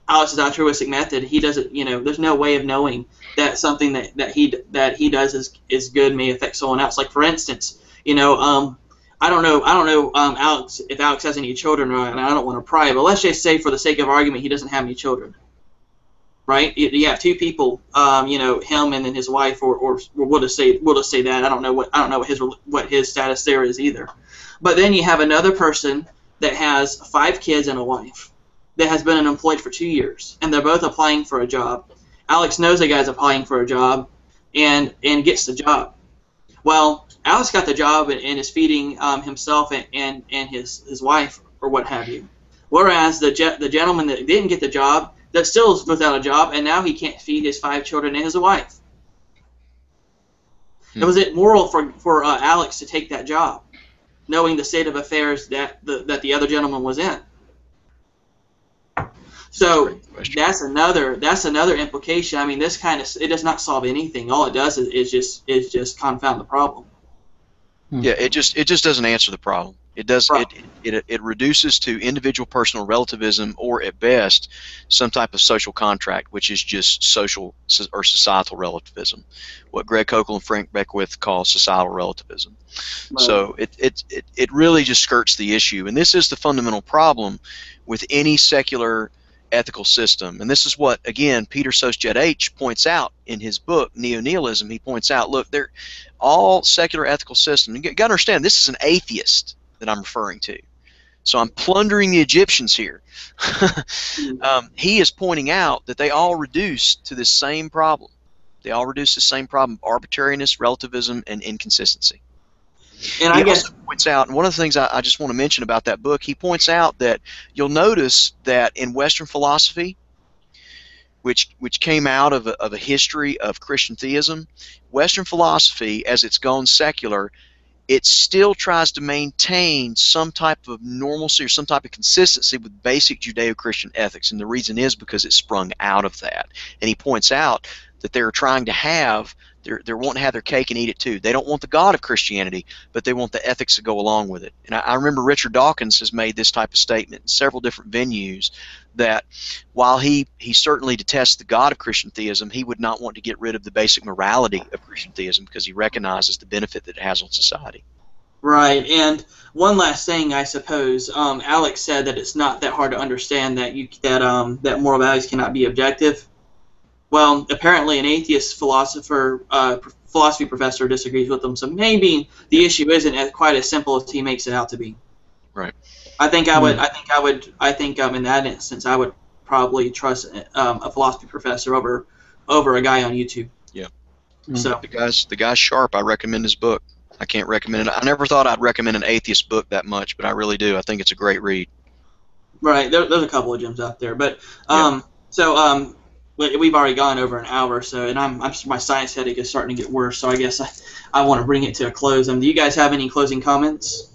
Alex's altruistic method, he doesn't. There's no way of knowing that something that he does is good may affect someone else. Like for instance, I don't know, Alex, if Alex has any children, and I don't want to pry, but let's just say for the sake of argument, he doesn't have any children. Right? You have two people, him and then his wife, or we'll just say that. I don't know what his status there is either. But then you have another person that has 5 kids and a wife that has been unemployed for 2 years, and they're both applying for a job. Alex knows the guy's applying for a job, and gets the job. Well, Alex got the job and is feeding himself and his wife or what have you. Whereas the gentleman that didn't get the job, that still is without a job, and now he can't feed his 5 children and his wife. Was it moral for Alex to take that job, knowing the state of affairs that the other gentleman was in? So that's another implication. I mean, it does not solve anything. All it does is just confound the problem. Yeah, it just doesn't answer the problem. It does. Right. It reduces to individual personal relativism, or at best, some type of social contract, which is just social or societal relativism, what Greg Kokel and Frank Beckwith call societal relativism. Right. So it really just skirts the issue, and this is the fundamental problem with any secular ethical system. And this is what, again, Peter Sosjet H. points out in his book, Neo-Nihilism. He points out, look, they're all secular ethical systems. You got to understand, this is an atheist that I'm referring to. So I'm plundering the Egyptians here. He is pointing out that they all reduce to this same problem. They all reduce the same problem of arbitrariness, relativism, and inconsistency. And he also points out, and one of the things I just want to mention about that book, he points out that you'll notice that in Western philosophy, which came out of a history of Christian theism, Western philosophy, as it's gone secular, it still tries to maintain some type of normalcy or some type of consistency with basic Judeo-Christian ethics, and the reason is because it sprung out of that. And he points out that they're trying to have, they're wanting to have their cake and eat it too. They don't want the God of Christianity, but they want the ethics to go along with it. And I remember Richard Dawkins has made this type of statement in several different venues, that while he certainly detests the God of Christian theism, he would not want to get rid of the basic morality of Christian theism because he recognizes the benefit that it has on society. Right, and one last thing, I suppose. Alex said that it's not that hard to understand that moral values cannot be objective. Well, apparently an atheist philosophy professor disagrees with him, so maybe the issue isn't quite as simple as he makes it out to be. Right. I think in that instance I would probably trust a philosophy professor over a guy on YouTube. Yeah. So the guy's sharp. I recommend his book. I can't recommend it. I never thought I'd recommend an atheist book that much, but I really do. I think it's a great read. Right. There's a couple of gems out there, but we've already gone over an hour or so, and my sinus headache is starting to get worse. So I guess I want to bring it to a close. Do you guys have any closing comments?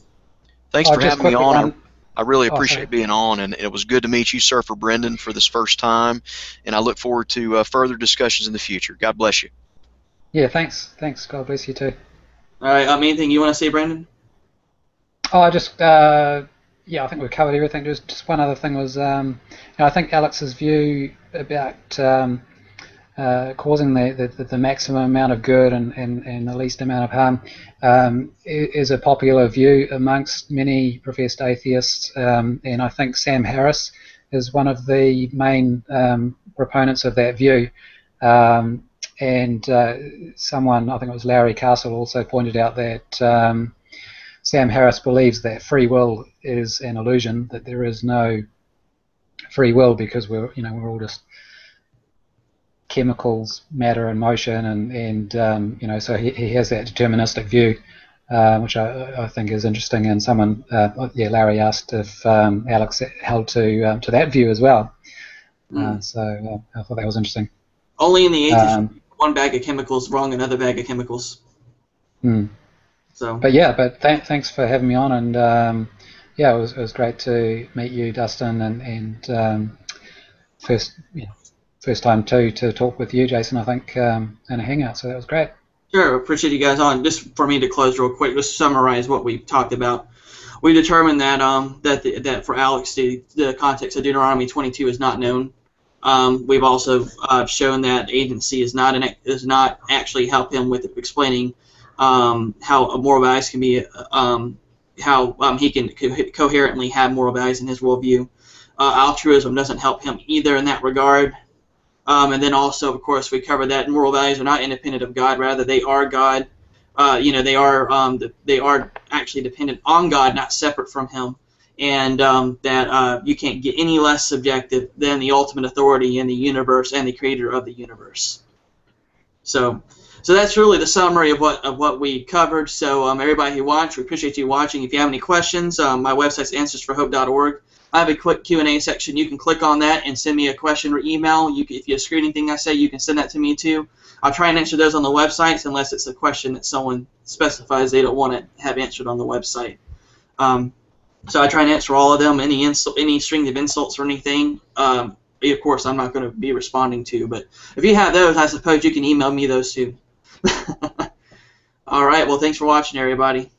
Thanks for having me on. I really appreciate being on, and it was good to meet you, Surfer Brendan, for this first time, and I look forward to further discussions in the future. God bless you. Yeah, thanks. God bless you too. All right. Anything you want to say, Brendan? Oh, I think we've covered everything. Just one other thing was, I think Alex's view about causing the maximum amount of good and the least amount of harm is a popular view amongst many professed atheists, and I think Sam Harris is one of the main proponents of that view. And someone, I think it was Larry Castle, also pointed out that Sam Harris believes that free will is an illusion, that there is no free will because we're all just chemicals, matter, and motion, and so he has that deterministic view, which I think is interesting. And someone, Larry asked if Alex held to that view as well. So I thought that was interesting. Only in the 80s, one bag of chemicals wrong, another bag of chemicals. So. But thanks for having me on, and it was great to meet you, Dustin, and first first time too to talk with you, Jason, I think, in a hangout, so that was great. Sure, appreciate you guys on. Just for me to close real quick, just summarize what we talked about. We determined that that for Alex the context of Deuteronomy 22 is not known. We've also shown that agency is not actually help him with explaining how moral values can be how he can coherently have moral values in his worldview. Altruism doesn't help him either in that regard. And then also, of course, we covered that moral values are not independent of God. Rather, they are God. They are actually dependent on God, not separate from Him. And that you can't get any less subjective than the ultimate authority in the universe and the creator of the universe. So that's really the summary of what we covered. So everybody who watched, we appreciate you watching. If you have any questions, my website's answersforhope.org. I have a quick Q&A section. You can click on that and send me a question or email. If you screen anything I say, you can send that to me too. I'll try and answer those on the websites unless it's a question that someone specifies they don't want to have answered on the website. So I try and answer all of them. Any string of insults or anything, of course, I'm not going to be responding to. But if you have those, I suppose you can email me those too. All right. Well, thanks for watching, everybody.